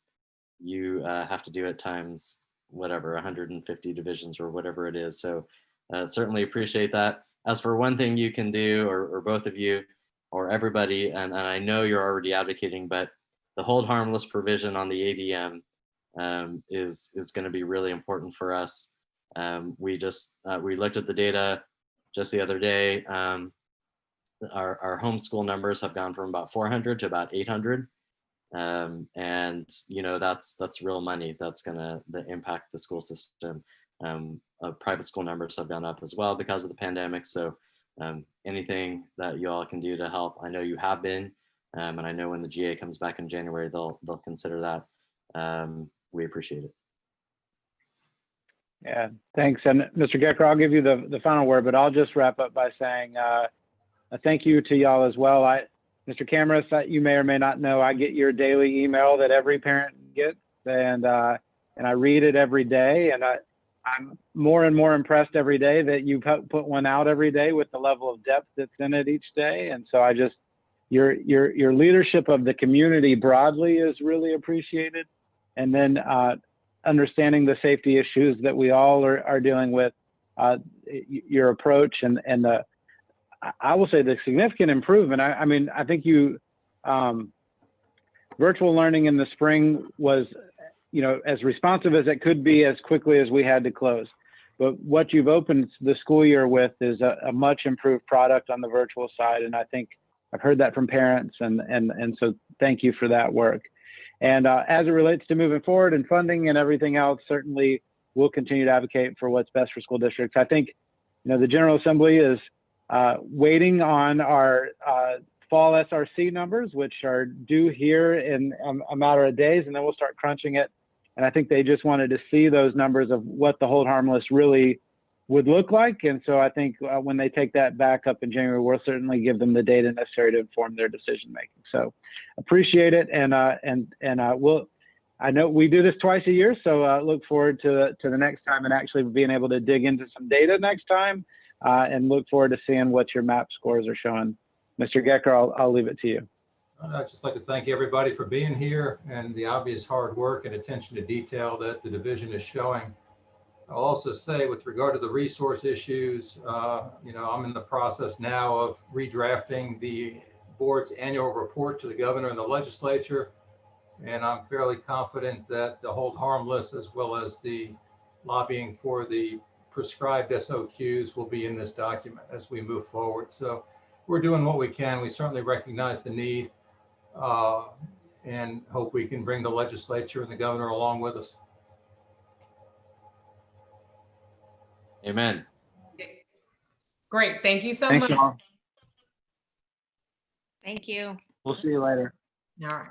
you have to do at times, whatever, 150 divisions or whatever it is. So certainly appreciate that. As for one thing you can do, or both of you, or everybody, and I know you're already advocating, but the hold harmless provision on the ADM is going to be really important for us. We looked at the data just the other day. Our homeschool numbers have gone from about 400 to about 800. And that's real money that's gonna impact the school system. Private school numbers have gone up as well because of the pandemic. So anything that you all can do to help, I know you have been, and I know when the GA comes back in January, they'll consider that. We appreciate it. Yeah, thanks. And Mr. Gecker, I'll give you the final word, but I'll just wrap up by saying a thank you to y'all as well. Mr. Camrus, you may or may not know, I get your daily email that every parent gets, and I read it every day, and I'm more and more impressed every day that you put one out every day with the level of depth that's in it each day. And so your leadership of the community broadly is really appreciated, and then understanding the safety issues that we all are dealing with, your approach and I will say the significant improvement. I mean, I think virtual learning in the spring was, as responsive as it could be as quickly as we had to close. But what you've opened the school year with is a much improved product on the virtual side. And I think I've heard that from parents. And so thank you for that work. And as it relates to moving forward and funding and everything else, certainly we'll continue to advocate for what's best for school districts. I think, the General Assembly is waiting on our fall SRC numbers, which are due here in a matter of days, and then we'll start crunching it. And I think they just wanted to see those numbers of what the hold harmless really would look like. And so I think when they take that back up in January, we'll certainly give them the data necessary to inform their decision making. So appreciate it, and I know we do this twice a year, so look forward to the next time and actually being able to dig into some data next time. And look forward to seeing what your MAP scores are showing. Mr. Gecker, I'll leave it to you. I'd just like to thank everybody for being here and the obvious hard work and attention to detail that the division is showing. I'll also say, with regard to the resource issues, I'm in the process now of redrafting the board's annual report to the governor and the legislature. And I'm fairly confident that the hold harmless, as well as the lobbying for the prescribed SOQs, will be in this document as we move forward. So we're doing what we can. We certainly recognize the need and hope we can bring the legislature and the governor along with us. Amen. Great. Thank you so Thanks, much. y'all. Thank you. We'll see you later. All right.